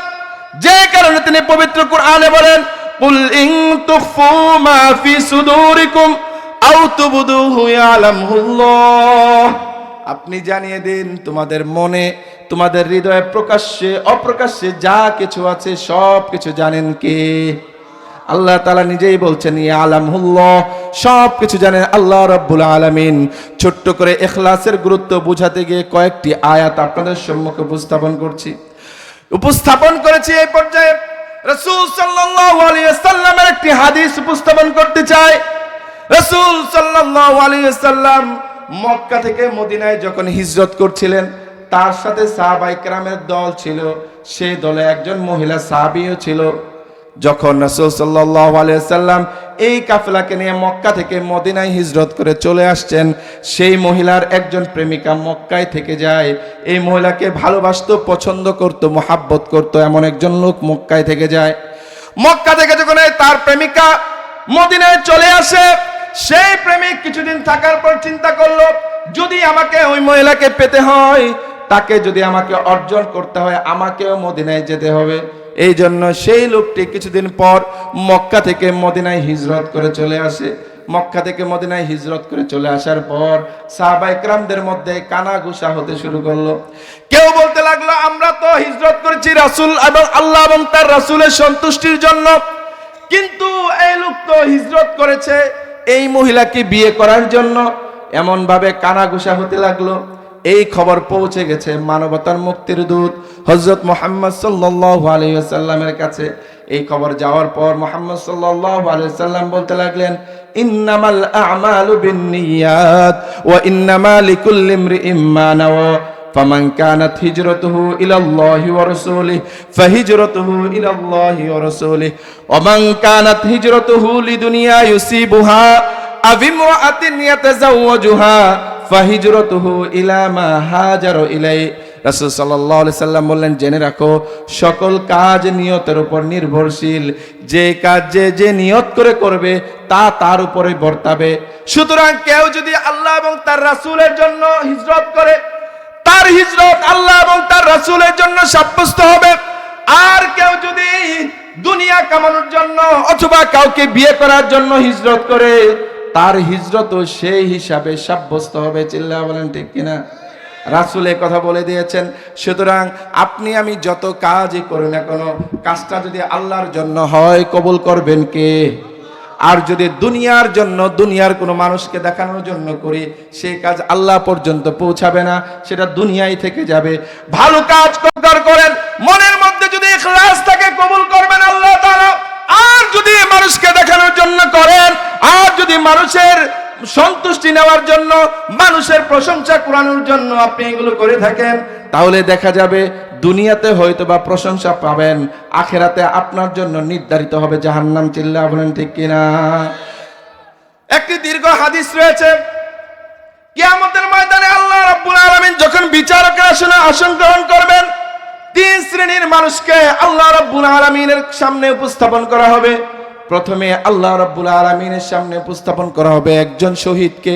যে কারণে তিনি পবিত্র কোরআনে বলেন, কুল ইন তুখফু মা ফি সুদুরিকুম আও তুবদুহু ইয়ালামুল্লাহ। আপনি জানিয়ে দিন তোমাদের মনে, তোমাদের হৃদয়ে প্রকাশ্যে অপ্রকাশ্যে যা কিছু আছে সব কিছু জানেন কে? আল্লাহ তাআলা নিজেই বলছেন ইয়ালামুল্লাহ, সব কিছু জানেন আল্লাহ রাব্বুল আলামিন। ছোট্ট করে ইখলাসের গুরুত্ব বোঝাতে গিয়ে কয়েকটি আয়াত আপনাদের সম্মুখে উপস্থাপন করেছি। এই পর্যায়ে রাসূল সাল্লাল্লাহু আলাইহি ওয়াসাল্লামের একটি হাদিস উপস্থাপন করতে চাই। রাসূল সাল্লাল্লাহু আলাইহি ওয়াসাল্লাম মক্কা থেকে মদিনায় যখন হিজরত করছিলেন, তার সাথে সাহাবায়ে কেরামের দল ছিল। সেই দলে একজন মহিলা সাহাবীও ছিল। যখন রাসূল সাল্লাল্লাহু আলাইহি ওয়াসাল্লাম এই কাফেলাকে নিয়ে মক্কা থেকে মদিনায় হিজরত করে চলে আসছেন, সেই মহিলার একজন প্রেমিকা মক্কায় থেকে যায়। এই মহিলাকে ভালোবাসতো, পছন্দ করত, মহাব্বত করত, এমন একজন লোক মক্কায় থেকে যায়। মক্কা থেকে যখন তার প্রেমিকা মদিনায় চলে আসে, সেই প্রেমিক কিছুদিন থাকার পর চিন্তা করলো, যদি আমাকে ওই মহিলাকে পেতে হয়, তাকে যদি আমাকে অর্জন করতে হয়, আমাকেও মদিনায় যেতে হবে। এই জন্য সেই লোকটি কিছুদিন পর মক্কা থেকে মদিনায় হিজরত করে চলে আসে। মক্কা থেকে মদিনায় হিজরত করে চলে আসার পর সাহাবায়ে কেরামদের মধ্যে কানাঘুষা হতে শুরু করলো। কেউ বলতে লাগলো, আমরা তো হিজরত করেছি রাসূল এবং আল্লাহ এবং তার রাসূলের সন্তুষ্টির জন্য, কিন্তু এই লোক তো হিজরত করেছে এই মহিলাকে বিয়ে করার জন্য। এমন ভাবে কানাঘুষা হতে লাগলো। এই খবর পৌঁছে গেছে মানবতার মুক্তির দূত হযরত মুহাম্মদ সাল্লাল্লাহু আলাইহি ওয়াসাল্লামের কাছে। এই খবর যাওয়ার পর মুহাম্মদ সাল্লাল্লাহু আলাইহি সাল্লাম বলতে লাগলেন, ইন্নামাল আ'মালু বিন্নিয়াত ওয়া ইন্নামা লিকুল্লি ইমরিইম মা নাওয়া ফামান কানাত হিজরাতুহু ইলাল্লাহি ওয়া রাসূলিহি ফাহিজরাতুহু ইলাল্লাহি ওয়া রাসূলিহি ওয়া মান কানাত হিজরাতুহু লিদুনিয়া ইউসিবুহা আও ইমরাআতিন ইয়াতাযাওয়াজুহা ফাহিজরাতুহু ইলা মা হাজারা ইলাই। রাসূল সাল্লাল্লাহু আলাইহি সাল্লাম বললেন, জেনে রাখো সকল কাজ নিয়তের উপর নির্ভরশীল। যে কাজ যে নিয়ত করে করবে তা তার উপরে বর্তাবে। সুতরাং কেউ যদি আল্লাহ এবং তার রাসূলের জন্য হিজরত করে, তার হিজরত আল্লাহ এবং তার রাসূলের জন্য সাব্যস্ত হবে। আর কেউ যদি দুনিয়া কামানোর জন্য অথবা কাউকে বিয়ে করার জন্য হিজরত করে, তার হিজরতও সেই হিসাবে সাব্যস্ত হবে। চিল্লায়া বলেন ঠিক কিনা? রাসূল এই কথা বলে দিয়েছেন। সুতরাং আপনি আমি যত কাজই করি না কেন, কাজটা যদি আল্লাহর জন্য হয় কবুল করবেন কে? আর যদি দুনিয়ার জন্য, দুনিয়ার কোনো মানুষকে দেখানোর জন্য করি, সেই কাজ আল্লাহ পর্যন্ত পৌঁছাবে না, সেটা দুনিয়ায় থেকে যাবে। ভালো কাজ করেন, মনের মধ্যে যদি ইখলাস থাকে কবুল করবেন আল্লাহ তাআলা। আর যদি মানুষকে দেখানোর জন্য করেন, আর যদি মানুষের সন্তুষ্টি নেওয়ার জন্য, মানুষের প্রশংসা কুড়ানোর জন্য আপনি এগুলো করে থাকেন, তাহলে দেখা যাবে দুনিয়াতে হয়তো বা প্রশংসা পাবেন, আখেরাতে আপনার জন্য নির্ধারিত হবে জাহান্নাম। চিল্লায়া বলেন ঠিক কিনা? একটি দীর্ঘ হাদিস রয়েছে, কিয়ামতের ময়দানে আল্লাহ রাব্বুল আলামিন যখন বিচারকের আসন গ্রহণ করবেন, তিন শ্রেণীর মানুষকে আল্লাহ রাব্বুল আলামিনের সামনে উপস্থাপন করা হবে। প্রথমে আল্লাহ রাব্বুল আলামিনের সামনে উপস্থাপন করা হবে একজন শহীদকে,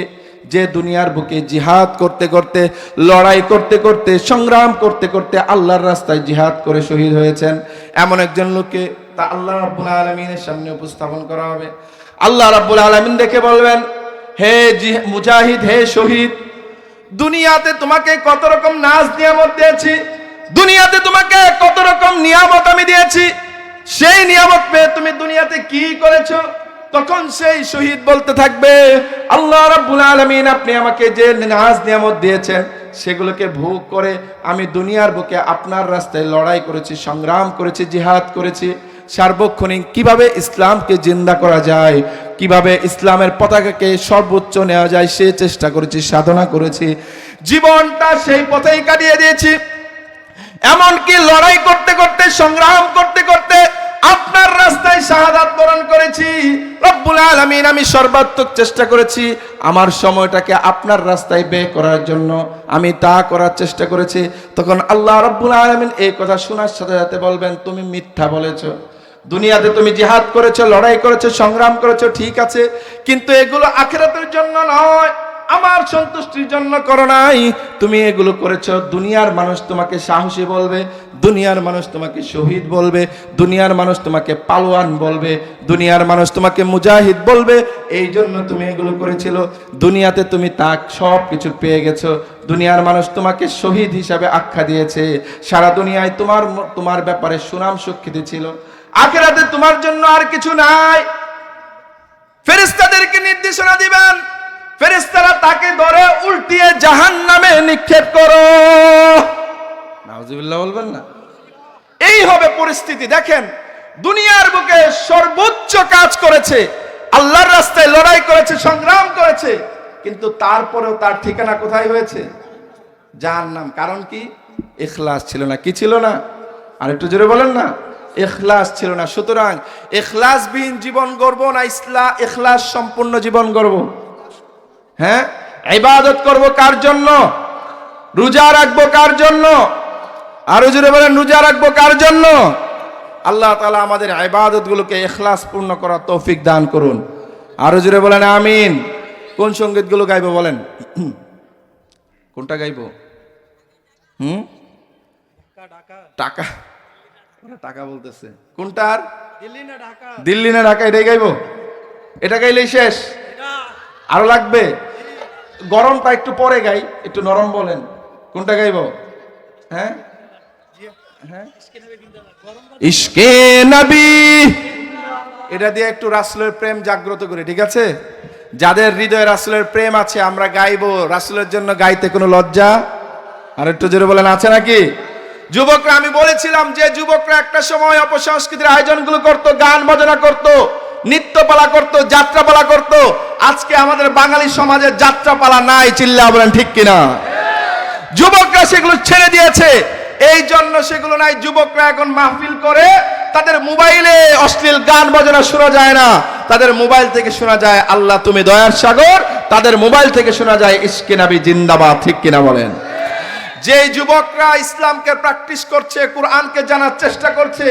যে দুনিয়ার বুকে জিহাদ করতে করতে, লড়াই করতে করতে, সংগ্রাম করতে করতে আল্লাহর রাস্তায় জিহাদ করে শহীদ হয়েছেন। এমন একজন লোককে তা আল্লাহ রাব্বুল আলামিনের সামনে উপস্থাপন করা হবে। আল্লাহ রাব্বুল আলামিন দেখে বলবেন, হে মুজাহিদ, হে শহীদ, দুনিয়াতে তোমাকে কত রকম নাজ নিয়ামত দিয়েছি, দুনিয়াতে তোমাকে কত রকম নিয়ামত আমি দিয়েছি, সেই নিয়ামত পেয়ে তুমি দুনিয়াতে কি করেছো? তখন সেই শহীদ বলতে থাকবে, আল্লাহ রাব্বুল আলামিন আপনি আমাকে যে নাজ নিয়ামত দিয়েছেন সেগুলোকে ভোগ করে আমি দুনিয়ার বুকে আপনার রাস্তায় লড়াই করেছি, সংগ্রাম করেছি, জিহাদ করেছি। সার্বক্ষণিক কিভাবে ইসলামকে জিন্দা করা যায়, কিভাবে ইসলামের পতাকাকে সর্বোচ্চ নেওয়া যায় সে চেষ্টা করেছি, সাধনা করেছি, জীবনটা সেই পথেই কাটিয়ে দিয়েছি। এমনকি লড়াই করতে করতে, সংগ্রাম করতে করতে আপনার রাস্তায় শাহাদাত বরণ করেছি। রব্বুল আলামিন আমি সর্বাত্মক চেষ্টা করেছি আমার সময়টাকে আপনার রাস্তায় ব্যয় করার জন্য, আমি তা করার চেষ্টা করেছি। তখন আল্লাহ রব্বুল আলামিন এই কথা শোনার সাথে সাথে বলবেন, তুমি মিথ্যা বলেছো। দুনিয়াতে তুমি জিহাদ করেছো, লড়াই করেছো, সংগ্রাম করেছো, ঠিক আছে, কিন্তু এগুলো আখিরাতের জন্য নয়, আমার সন্তুষ্টির জন্য করো নাই। তুমি এগুলো করেছো, দুনিয়ার মানুষ তোমাকে সাহসী বলবে, দুনিয়ার মানুষ তোমাকে শহীদ বলবে, দুনিয়ার মানুষ তোমাকে পালোয়ান বলবে, দুনিয়ার মানুষ তোমাকে মুজাহিদ বলবে, এই জন্য তুমি এগুলো করেছিল। দুনিয়াতে তুমি তা সব কিছু পেয়ে গেছো, দুনিয়ার মানুষ তোমাকে শহীদ হিসাবে আখ্যা দিয়েছে, সারা দুনিয়ায় তোমার ব্যাপারে সুনাম সুখ্যাতি ছিল। আখিরাতে তোমার জন্য আর কিছু নাই। ফেরেশতাদেরকে নির্দেশনা দিবেন, ফেরেশতারা তাকে ধরে উল্টিয়ে জাহান্নামে নিক্ষেপ করো। নাউজুবিল্লাহ বলবেন না? এই হবে পরিস্থিতি। দেখেন, দুনিয়ার বুকে সর্বোচ্চ কাজ করেছে, আল্লাহর রাস্তায় লড়াই করেছে, সংগ্রাম করেছে, কিন্তু তারপরেও তার ঠিকানা কোথায় হয়েছে? জাহান্নাম। কারণ কি? ইখলাস ছিল না। কি ছিল না? আর একটু জোরে বলেন না। ইখলাস ছিল না। সুতরাং ইখলাসবিহীন জীবন গড়ব না ইখলাস সম্পূর্ণ জীবন গড়ব? হ্যাঁ, ইবাদত করব কার জন্য? রোজা রাখবো কার জন্য? আরো জোরে বলেন, রোজা রাখবো কার জন্য? আল্লাহ তাআলা আমাদের ইবাদতগুলোকে ইখলাস পূর্ণ করার তৌফিক দান করুন। আরো জোরে বলেন আমিন। কোন সঙ্গীতগুলো গাইবো বলেন? কোনটা গাইবো? টাকা টাকা বলতেছে। কোনটার? দিল্লি না ঢাকা? এটাই গাইবো? এটা গাইলেই শেষ? আরো লাগবে? গরমটা একটু পরে গাই, একটু নরম বলেন। কোনটা গাইবো? হ্যাঁ, ইশকে নবী, এটা দিয়ে একটু রাসূলের প্রেম জাগ্রত করে, ঠিক আছে? যাদের হৃদয়ে রাসূলের প্রেম আছে আমরা গাইবো, রাসূলের জন্য গাইতে কোনো লজ্জা? আর একটু জোরে বলেন, আছে নাকি? যুবকরা, আমি বলেছিলাম যে যুবকরা একটা সময় অপসংস্কৃতির আয়োজনগুলো করত, গান বাজনা করত, নৃত্যপালা করত, যাত্রাপালা করত। আজকে আমাদের বাঙালি সমাজে যাত্রাপালা নাই, চিল্লা বলেন ঠিক কিনা? যুবকরা সেগুলো ছেড়ে দিয়েছে, এই জন্য সেগুলো নাই। যুবকরা এখন মাহফিল করে, তাদের মোবাইলে অশ্লীল গান বাজনা শোনা যায় না, তাদের মোবাইল থেকে শোনা যায় আল্লাহ তুমি দয়ার সাগর, তাদের মোবাইল থেকে শোনা যায় ইশকে নবী জিন্দাবাদ, ঠিক কিনা বলেন? যে যুবকরা ইসলামকে প্র্যাকটিস করছে, কোরআনকে জানার চেষ্টা করছে,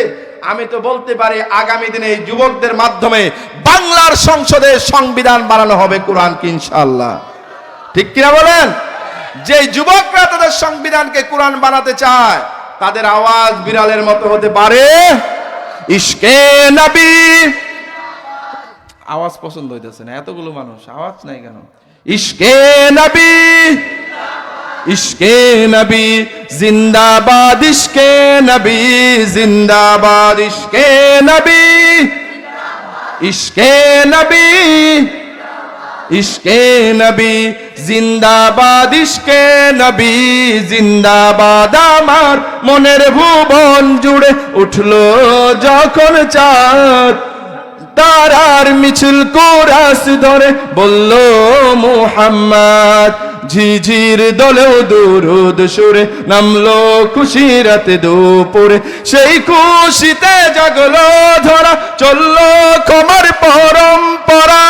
আমি তো বলতে পারি আগামী দিনে এই যুবকদের মাধ্যমে বাংলার সংসদে সংবিধান বানানো হবে কোরআনকে ইনশাআল্লাহ, ঠিক কিনা বলেন? যে যুবকরা তাদের সংবিধানকে কোরআন বানাতে চায়, তাদের আওয়াজ বিড়ালের মতো হতে পারে ইশকে নবী। আওয়াজ পছন্দ হইতেছে না, এতগুলো মানুষ আওয়াজ নাই কেন? ইশকে নবী, ইশকে নবী জিন্দাবাদ, ইশকে নবী জিন্দাবাদ, ইশকে নবী, ইশকে নবী, ইশকে নবী জিন্দাবাদ, ইশকে নবী জিন্দাবাদ। আমার মনের ভুবন জুড়ে উঠলো যখন চাঁদ, তারার মিছিল কোরাস ধরে বলল মুহাম্মদ, ঝিঝির দলেও দুরুদ সুরে নামলো খুশি রাতে দুপুরে, সেই খুশিতে জাগলো ধরা, চললো ক্ষমার পরম্পরা,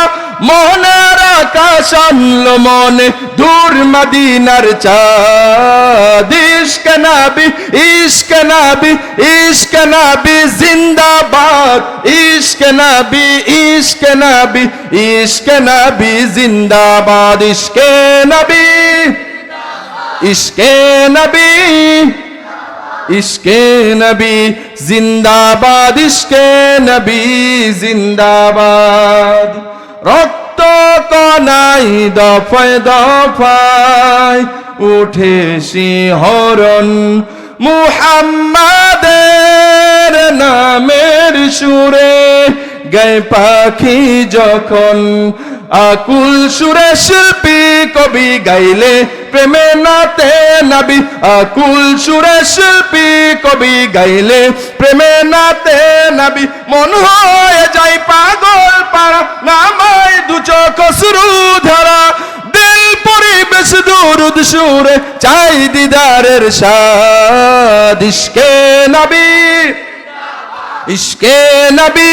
মনের আকাশ আনলো মনে দূর মদিনার চাঁদ, ইশকে নবী, ইশকে নবী, ইশকে নবী জিন্দাবাদ, ইশকে নবী, ইশকে নবী, ইশকে নবী জিন্দাবাদ, ইশকে নবী, ইশকে নবী, ইশকে নবী জিন্দাবাদ, ইশকে নবী জিন্দাবাদ। রক্ত কণাই দফায় দফায় উঠে শিহরণ, মুহাম্মাদের নামের সুরে গায় পাখি যখন, আকুল সুরে শিল্পী কবি গাইলে প্রেমে নাতে নবী, আকুল সুরে শিল্পী কবি গাইলে প্রেমে নাতে নবী, মন হয়ে যায় পাগল পারা, নামায় দু চোখ অশ্রু ধারা, দিল পরিবেশ দুরুদ সুরে চাই দিদারের স্বাদ, ইশকে নবী, ইশকে নবী।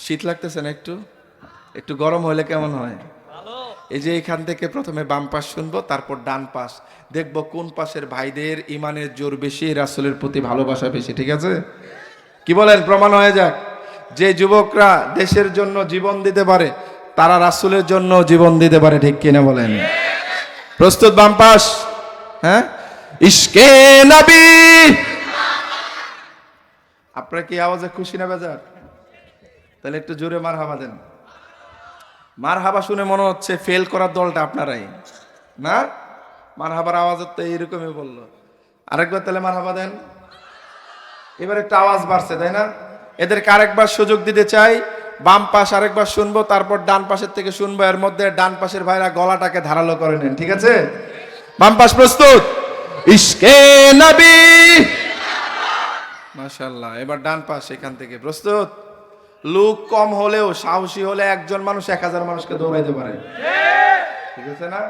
শীত লাগতেছে না? একটু একটু গরম হলে কেমন হয়? এই যে এখান থেকে প্রথমে বাম পাশ শুনবো, তারপর ডান পাশ দেখবো কোন পাশের ভাইদের ইমানের জোর বেশি, রাসূলের প্রতি ভালোবাসা বেশি। ঠিক আছে, কি বলেন? প্রমাণ হয়ে যাক। যে যুবকরা দেশের জন্য জীবন দিতে পারে, তারা রাসূলের জন্য জীবন দিতে পারে, ঠিক কিনা বলেন? প্রস্তুত? বাম পাশ, হ্যাঁ? ইশকে নবী। আপনারা কি আওয়াজে খুশি না বেজার? তাহলে একটু জোরে মারহাবা দেন। মারহাবা শুনে মনে হচ্ছে ফেল করার দলটা আপনারাই না? মারহাবার আওয়াজ তো এইরকমই বললো। আরেকবার তাহলে মারহাবা দেন। এবার একটা আওয়াজ বাড়ছে, তাই না? এদেরকে আরেকবার সুযোগ দিতে চাই। বাম পাশ আরেকবার শুনবো, তারপর ডান পাশের থেকে শুনবো। এর মধ্যে ডান পাশের ভাইরা গলাটাকে ধারালো করে নেন, ঠিক আছে? বাম পাশ প্রস্তুত? ইশকে নবী, মাশাআল্লাহ। এবার ডান পাশ এখান থেকে প্রস্তুত? লোক কম হলেও সাহসী হলে একজন মানুষ 1000 মানুষকে দৌড়াইতে পারে, ঠিক আছে না?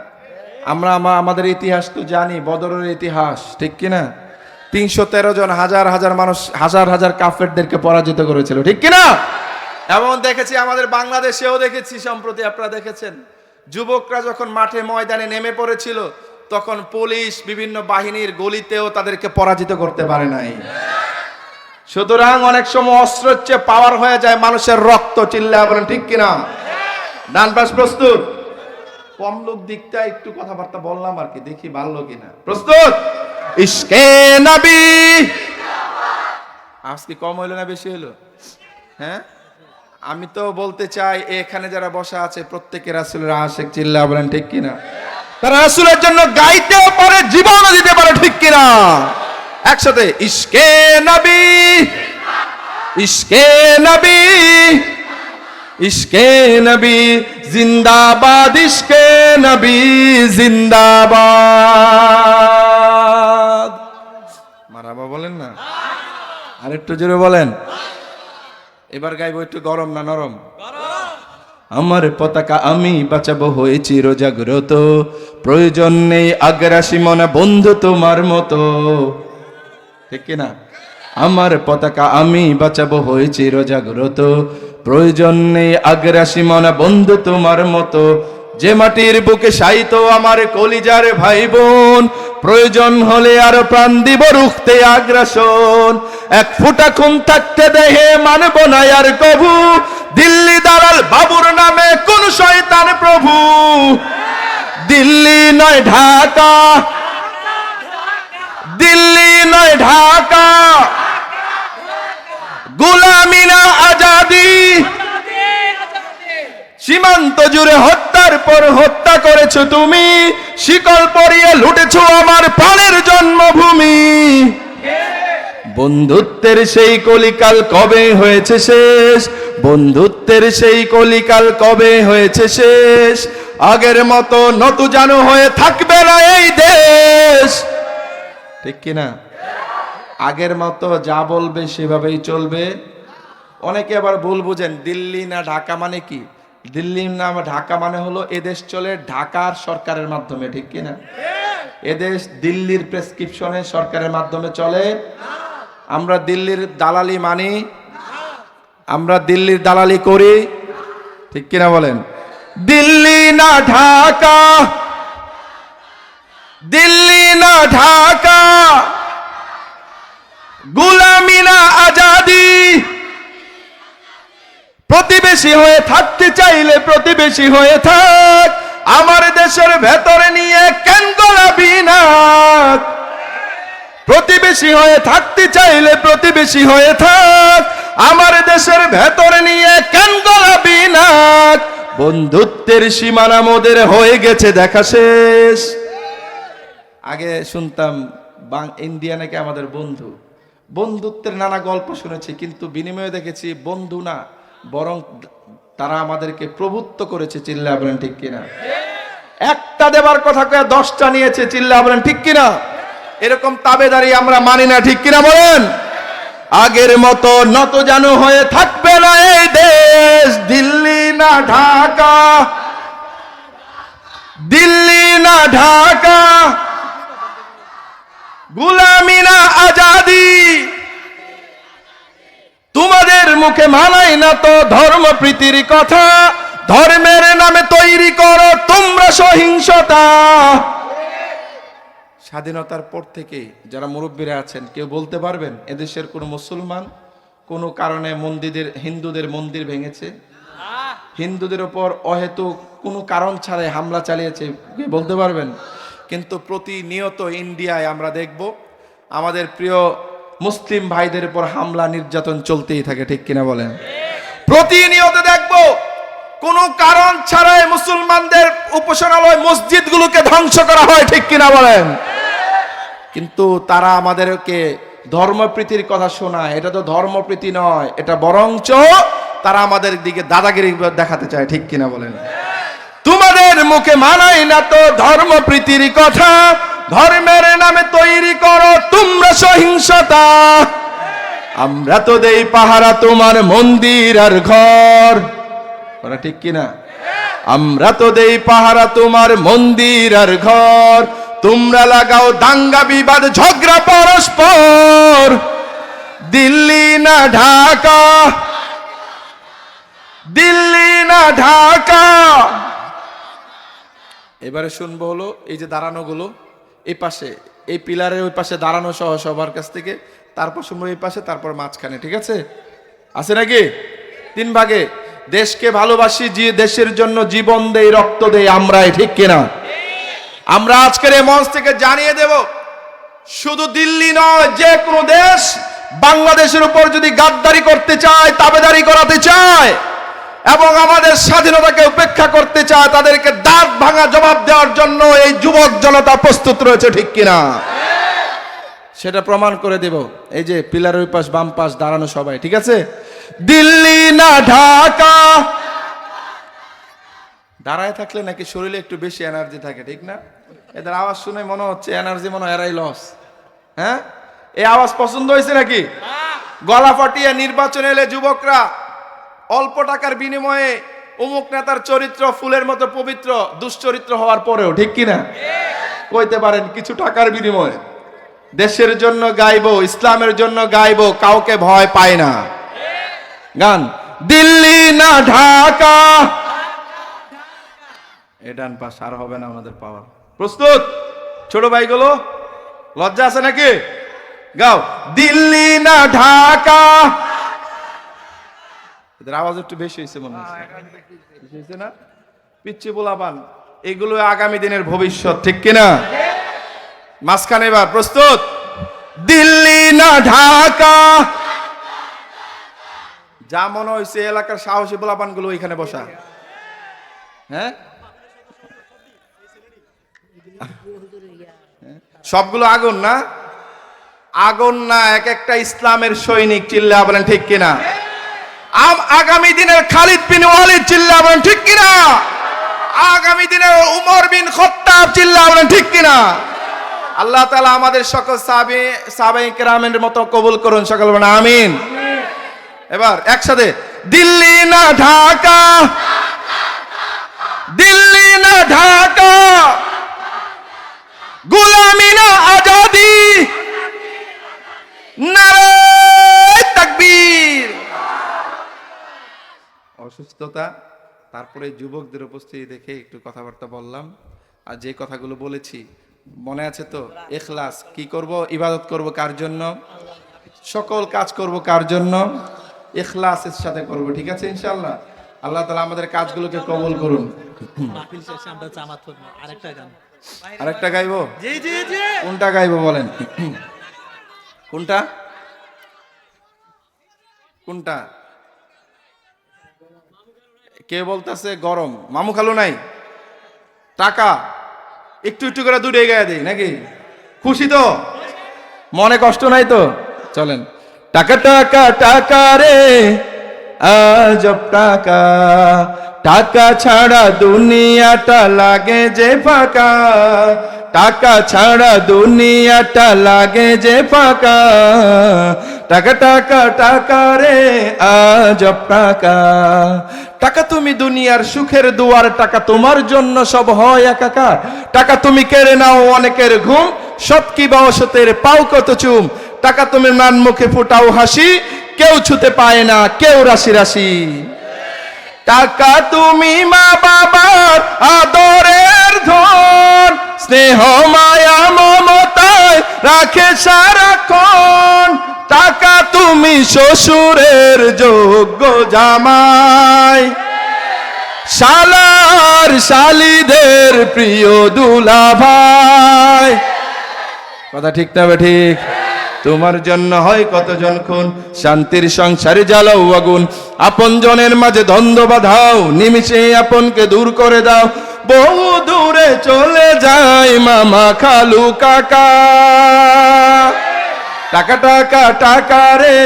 আমরা আমাদের ইতিহাস তো জানি, বদরের ইতিহাস, ঠিক কিনা? 313 জন হাজার হাজার মানুষ, হাজার হাজার কাফেরদেরকে পরাজিত করেছিল, ঠিক কিনা? এমন দেখেছি আমাদের বাংলাদেশেও দেখেছি, সম্প্রতি আপনারা দেখেছেন, যুবকরা যখন মাঠে ময়দানে নেমে পড়েছিল, তখন পুলিশ বিভিন্ন বাহিনীর গলিতেও তাদেরকে পরাজিত করতে পারে নাই। সুতরাং অনেক সময় অস্ত্রের চেয়ে পাওয়ার হয়ে যায় মানুষের রক্ত, চিল্লা বলেন ঠিক কিনা? ডান পাশ প্রস্তুত? কম লোক দিকটা একটু কথাবার্তা বললাম আর কি, দেখি ভালো কিনা। প্রস্তুত? ইশকে নবী। আজকে কম হইলো না বেশি হইলো? হ্যাঁ, আমি তো বলতে চাই এখানে যারা বসা আছে প্রত্যেকে রাসূলের আশিক, চিল্লা বলেন ঠিক কিনা? তারা রাসূলের জন্য গাইতেও পারে, জীবনও দিতে পারে, ঠিক কিনা? একসাথে ইশকে নবী, ইশকে নবী, ইশকে নবী জিন্দাবাদ, ইশকে নবী জিন্দাবাদ। মারাবা বলেন না, আর একটু জোরে বলেন। এবার গাইবো একটু গরম না নরম? আমার পতাকা আমি বাঁচাবো হয়ে চিরজাগ্রত, প্রয়োজন নেই আগ্রাসী মনা বন্ধু তোমার মতো, ঠিক কিনা? আমার পতাকা আমি বাঁচাবো হয়ে চিরজাগ্রত, প্রয়োজন নেই আগ্রাসী মনা বন্ধু তোমার মতো, যে মাটির বুকে শায়িত আমার কলিজার ভাই বোন, প্রয়োজন হলে আর প্রাণ দিব রুখতে আগ্রাসন, এক ফোঁটা খুন থাকতে দেহে মানব না আর কভু, দিল্লি দালাল বাবুর নামে কোন শয়তান প্রভু, দিল্লি নয় ঢাকা, দিল্লি নয় ঢাকা, গোলামি না আজাদি, সীমান্ত জুড়ে হত্যার পর হত্যা করেছো তুমি, শিকল পরিয়ে লুটেছো আমার প্রাণের জন্মভূমি, বন্ধুত্বের সেই কলিকাল কবে হয়েছে শেষ, বন্ধুত্বের সেই কলিকাল কবে হয়েছে শেষ, আগের মতো নতুজানু হয়ে থাকবে না এই দেশ, ঠিক কিনা? আগের মতো যা বলবে সেভাবেই চলবে। অনেকে আবার ভুল বুঝেন, দিল্লি না ঢাকা মানে কি? দিল্লি না ঢাকা মানে হলো এদেশ চলে ঢাকার সরকারের মাধ্যমে, ঠিক কিনা? এদেশ দিল্লির প্রেসক্রিপশনে সরকারের মাধ্যমে চলে। আমরা দিল্লির দালালি মানি, আমরা দিল্লির দালালি করি, ঠিক কিনা বলেন? দিল্লি না ঢাকা, দিল্লি না ঢাকা, গোলামি না আজাদি, প্রতিবেশী হয়ে থাকতে চাইলে প্রতিবেশী হয়ে থাক, আমার দেশের ভেতরে নিয়ে কেন গোলাবি নাক, প্রতিবেশী হয়ে থাকতে চাইলে প্রতিবেশী হয়ে থাক, আমার দেশের ভেতরে নিয়ে কেন গোলাবি নাক, বন্ধুত্বের সীমানা মোদের হয়ে গেছে দেখা শেষ। আগে শুনতাম ইন্ডিয়া নাকি আমাদের বন্ধু, বন্ধুত্বের নানা গল্প শুনেছি, কিন্তু বিনিময়ে দেখেছি বন্ধু না, বরং তারা আমাদেরকে প্রভুত্ব করেছে। চিল্লা বলেন ঠিক কিনা? একটা দেবার কথা কয়ে 10টা নিয়েছে। চিল্লা বলেন ঠিক কিনা? এরকম তাবেদারি আমরা মানি না, ঠিক কিনা বলেন? আগের মতো নতজানু হয়ে থাকবে না এই দেশ, দিল্লি না ঢাকা, দিল্লি না ঢাকা, গোলামি না আজাদি, তোমাদের মুখে মানাই না তো ধর্মপ্রীতির কথা, ধর্মের নামে তৈরি করো তোমরা সহিংসতা। স্বাধীনতার পর থেকে যারা মুরব্বীরা আছেন, কেউ বলতে পারবেন এদেশের কোন মুসলমান কোন কারণে হিন্দুদের মন্দির ভেঙেছে, হিন্দুদের উপর অহেতুক কোনো কারণ ছাড়াই হামলা চালিয়েছে? বলতে পারবেন? কিন্তু প্রতিনিয়ত ইন্ডিয়ায় আমরা দেখব আমাদের প্রিয় মুসলিম ভাইদের উপর হামলা নির্যাতন চলতেই থাকে, ঠিক কিনা বলেন? প্রতিনিয়ত দেখব কোনো কারণ ছাড়াই মুসলমানদের উপাসনালয় মসজিদগুলোকে ধ্বংস করা হয়, ঠিক কিনা বলেন? কিন্তু তারা আমাদেরকে ধর্মপ্রীতির কথা শোনায়। এটা তো ধর্মপ্রীতি নয়, এটা বরঞ্চ তারা আমাদের দিকে দাদাগিরি দেখাতে চায়, ঠিক কিনা বলেন? তোমাদের মুখে মানাই না তো ধর্মপ্রীতির কথা, ধর্মের নামে তৈরি করো তোমরা সহিংসতা। আমরা তো দেই পাহারা তোমার মন্দির আর ঘর, ওরা ঠিক কিনা? আমরা তো দেই পাহারা তোমার মন্দির আর ঘর, তোমরা লাগাও দাঙ্গা বিবাদ ঝগড়া পরস্পর, দিল্লি না ঢাকা, দিল্লি না ঢাকা। এবারে শুনবো হলো এই যে দাঁড়ানো গুলো, এই পাশে এই পিলারের ওই পাশে দাঁড়ানো সহ সবার কাছ থেকে, তারপর শুনবো এই পাশে, তারপর মাঝখানে, ঠিক আছে? আছে নাকি? 3 ভাগে। দেশকে ভালোবাসি, যে দেশের জন্য জীবন দেই, রক্ত দেই আমরাই, ঠিক কিনা? আমরা আজকের এই মঞ্চ থেকে জানিয়ে দেব, শুধু দিল্লি নয়, যে কোনো দেশ বাংলাদেশের উপর যদি গাদ্দারি করতে চায়, তাবেদারি করাতে চায় এবং আমাদের স্বাধীনতাকে উপেক্ষা করতে চায়, তাদেরকে দাঁত ভাঙা জবাব দেওয়ার জন্য এই যুবক জনতা প্রস্তুত রয়েছে, ঠিক কিনা? সেটা প্রমাণ করে দেব। এই যে পিলারের ওই পাশ বাম পাশ দাঁড়ানো সবাই, ঠিক আছে? দিল্লি না ঢাকা। দাঁড়ায় থাকলে নাকি শরীরে একটু বেশি এনার্জি থাকে, ঠিক না? এদের আওয়াজ শুনে মনে হচ্ছে এনার্জি মনে হয় এরাই লস। হ্যাঁ, এই আওয়াজ পছন্দ হয়েছে নাকি? গলা ফাটিয়ে নির্বাচনে এলে যুবকরা অল্প টাকার বিনিময়ে অমুক নেতার চরিত্র ফুলের মতো পবিত্র, দুশ্চরিত্র হওয়ার পরেও, ঠিক কিনা? কইতে পারেন কিছু টাকার বিনিময়ে দেশের জন্য গাইবো, ইসলামের জন্য গাইবো, কাউকে ভয় পায় না। গান দিল্লি না ঢাকা, এডান পাশ আর হবে না আমাদের পাওয়ার। প্রস্তুত ছোট ভাইগুলো, লজ্জা আছে নাকি? গাও দিল্লি না ঢাকা। এদের আওয়াজ একটু বেশি হয়েছে মনে হচ্ছে না? পিচ্ছি পোলাপান, এগুলো আগামী দিনের ভবিষ্যৎ, ঠিক কিনা? মাঝখানে এবার প্রস্তুত, দিল্লি না ঢাকা। যা মনে হয়েছে এলাকার সাহসী পোলাপান গুলো ওইখানে বসা। হ্যাঁ, সবগুলো আগুন না? আগুন না, এক একটা ইসলামের সৈনিক। চিল্লা বলেন ঠিক কিনা? আগামী দিনের খালিদ বিন ওয়ালিদ, চিল্লা বলেন ঠিক কিনা? আগামী দিনের উমর বিন খাত্তাব, চিল্লা বলেন ঠিক কিনা? আল্লাহ তাআলা আমাদের সকল সাহাবায়ে কেরামের মতো কবুল করুন, সকল বলেন আমিন। এবার একসাথে, দিল্লি না ঢাকা, দিল্লি না ঢাকা, গোলামি না আজাদি, নারে তাকবীর। অসুস্থতা, তারপরে যুবকদের উপস্থিতি দেখে একটু কথাবার্তা বললাম। আর যে কথাগুলো বলেছি মনে আছে তো? ইখলাস, কি করব? ইবাদত করব কার জন্য? সকল কাজ করব কার জন্য? ইখলাসের সাথে করব, ঠিক আছে ইনশাআল্লাহ? আল্লাহ তাআলা আমাদের কাজগুলোকে কবুল করুন। মাহফিল শেষে আমরা জামাত করব, আরেকটা গান। আরেকটা গাইবো? জি জি জি। কোনটা গাইবো বলেন? কোনটা কোনটা? কে বলতেছে গরম? মামু খালু নাই? টাকা একটু একটু করে দুটো গায়ে দেই নাকি? খুশি তো? মনে কষ্ট নাই তো? চলেন। টাকা টাকা টাকা রে আজব টাকা, টাকা ছাড়া দুনিয়াটা লাগে যে ফাঁকা, টাকা ছাড়া দুনিয়াটা লাগে যে ফাঁকা। টাকা টাকা টাকা রে আজব টাকা, টাকা তুমি দুনিয়ার সুখের দুয়ার, টাকা তোমার জন্য সব হয় একাকার। টাকা তুমি কেড়ে নাও অনেকের ঘুম, সৎ কি বা অসতের পাও কত চুম। টাকা তুমি মান মুখে ফুটাও হাসি, কেউ ছুতে পায় না কেউ রাশি রাশি। টাকা তুমি মা বাবার আদরের ধন, স্নেহ মায়া মমতায় রাখে সারাক্ষণ। টাকা তুমি শ্বশুরের যোগ্য জামাই, শালার শালিদের প্রিয় দুলাভাই। কথা ঠিক না ঠিক? তোমার জন্য হয় কতজন খুন, শান্তির সংসারে জ্বালাও আগুন। আপন জনের মাঝে দ্বন্দ্ব বাঁধাও, নিমিষে আপনকে দূর করে দাও। বহু দূরে চলে যায় মামা খালু কাকা। টাকা টাকা টাকা রে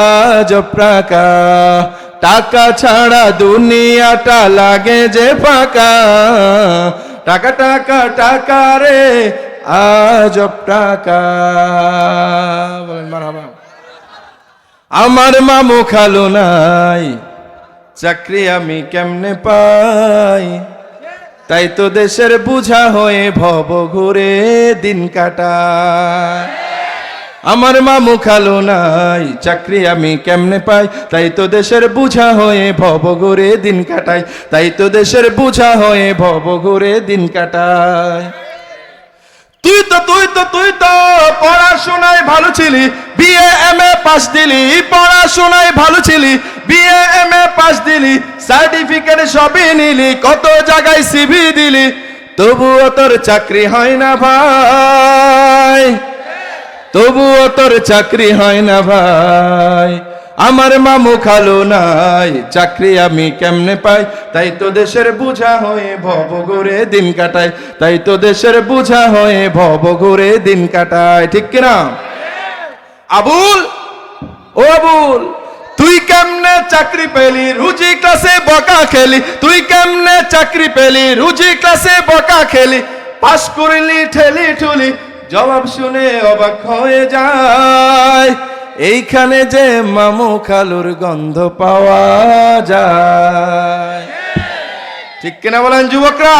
আজব টাকা, টাকা ছাড়া দুনিয়াটা লাগে যে ফাঁকা। টাকা টাকা টাকা রে আজব টাকা। বলেন মারহাবা। আমার মামু খালু নাই, চাকরি আমি কেমনে পাই? তাই তো দেশের বুঝা হয়ে ভব ঘুরে দিন কাটায়। আমার মামু খালু নাই, চাকরি আমি কেমনে পাই? তাই তো দেশের বুঝা হয়ে ভব ঘুরে দিন কাটাই। তাই তো দেশের বুঝা হয়ে ভব ঘুরে দিন কাটায়। তুই তো পড়াশোনায় ভালো ছিলি, বিএ এমএ পাস দিলি। পড়াশোনায় ভালো ছিলি, বিএ এমএ পাস দিলি, সার্টিফিকেট সবই নিলি, কত জায়গায় সিভি দিলি, তবুও তোর চাকরি হয় না ভাই, তবুও তোর চাকরি হয় না ভাই। আমার মামু খালু নাই, চাকরি আমি কেমনে পাই? তাই তো দেশের বুঝা হয়ে ভব ঘুরে দিন কাটায়। তাই তো দেশের বুঝা হয়ে ভব ঘুরে দিন কাটায়, ঠিক কিনা? আবুল, ও আবুল, তুই কেমনে চাকরি পেলি? রুজি ক্লাসে বকা খেলি। তুই কেমনে চাকরি পেলি? রুজি ক্লাসে বকা খেলি। পাস করলি ঠেলি ঠুলি, জবাব শুনে অবাক হয়ে যায়, এইখানে যে মামু খালুর গন্ধ পাওয়া যায়। ঠিক কিনা বলেন যুবকরা?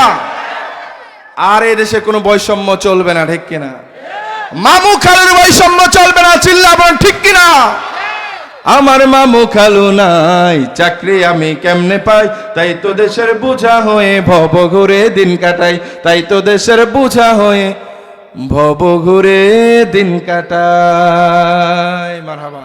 আর এই দেশে কোনো বৈষম্য চলবে না, ঠিক কিনা? মামু খালুর বৈষম্য চলবে না, চিল্লাবেন ঠিক কিনা? আমার মামু খালু নাই, চাকরি আমি কেমনে পাই, তাই তো দেশের বোঝা হয়ে ভব ঘুরে দিন কাটাই, তাই তো দেশের বোঝা হয়ে ভব ঘুরে দিন কাটাই। মারহাবা।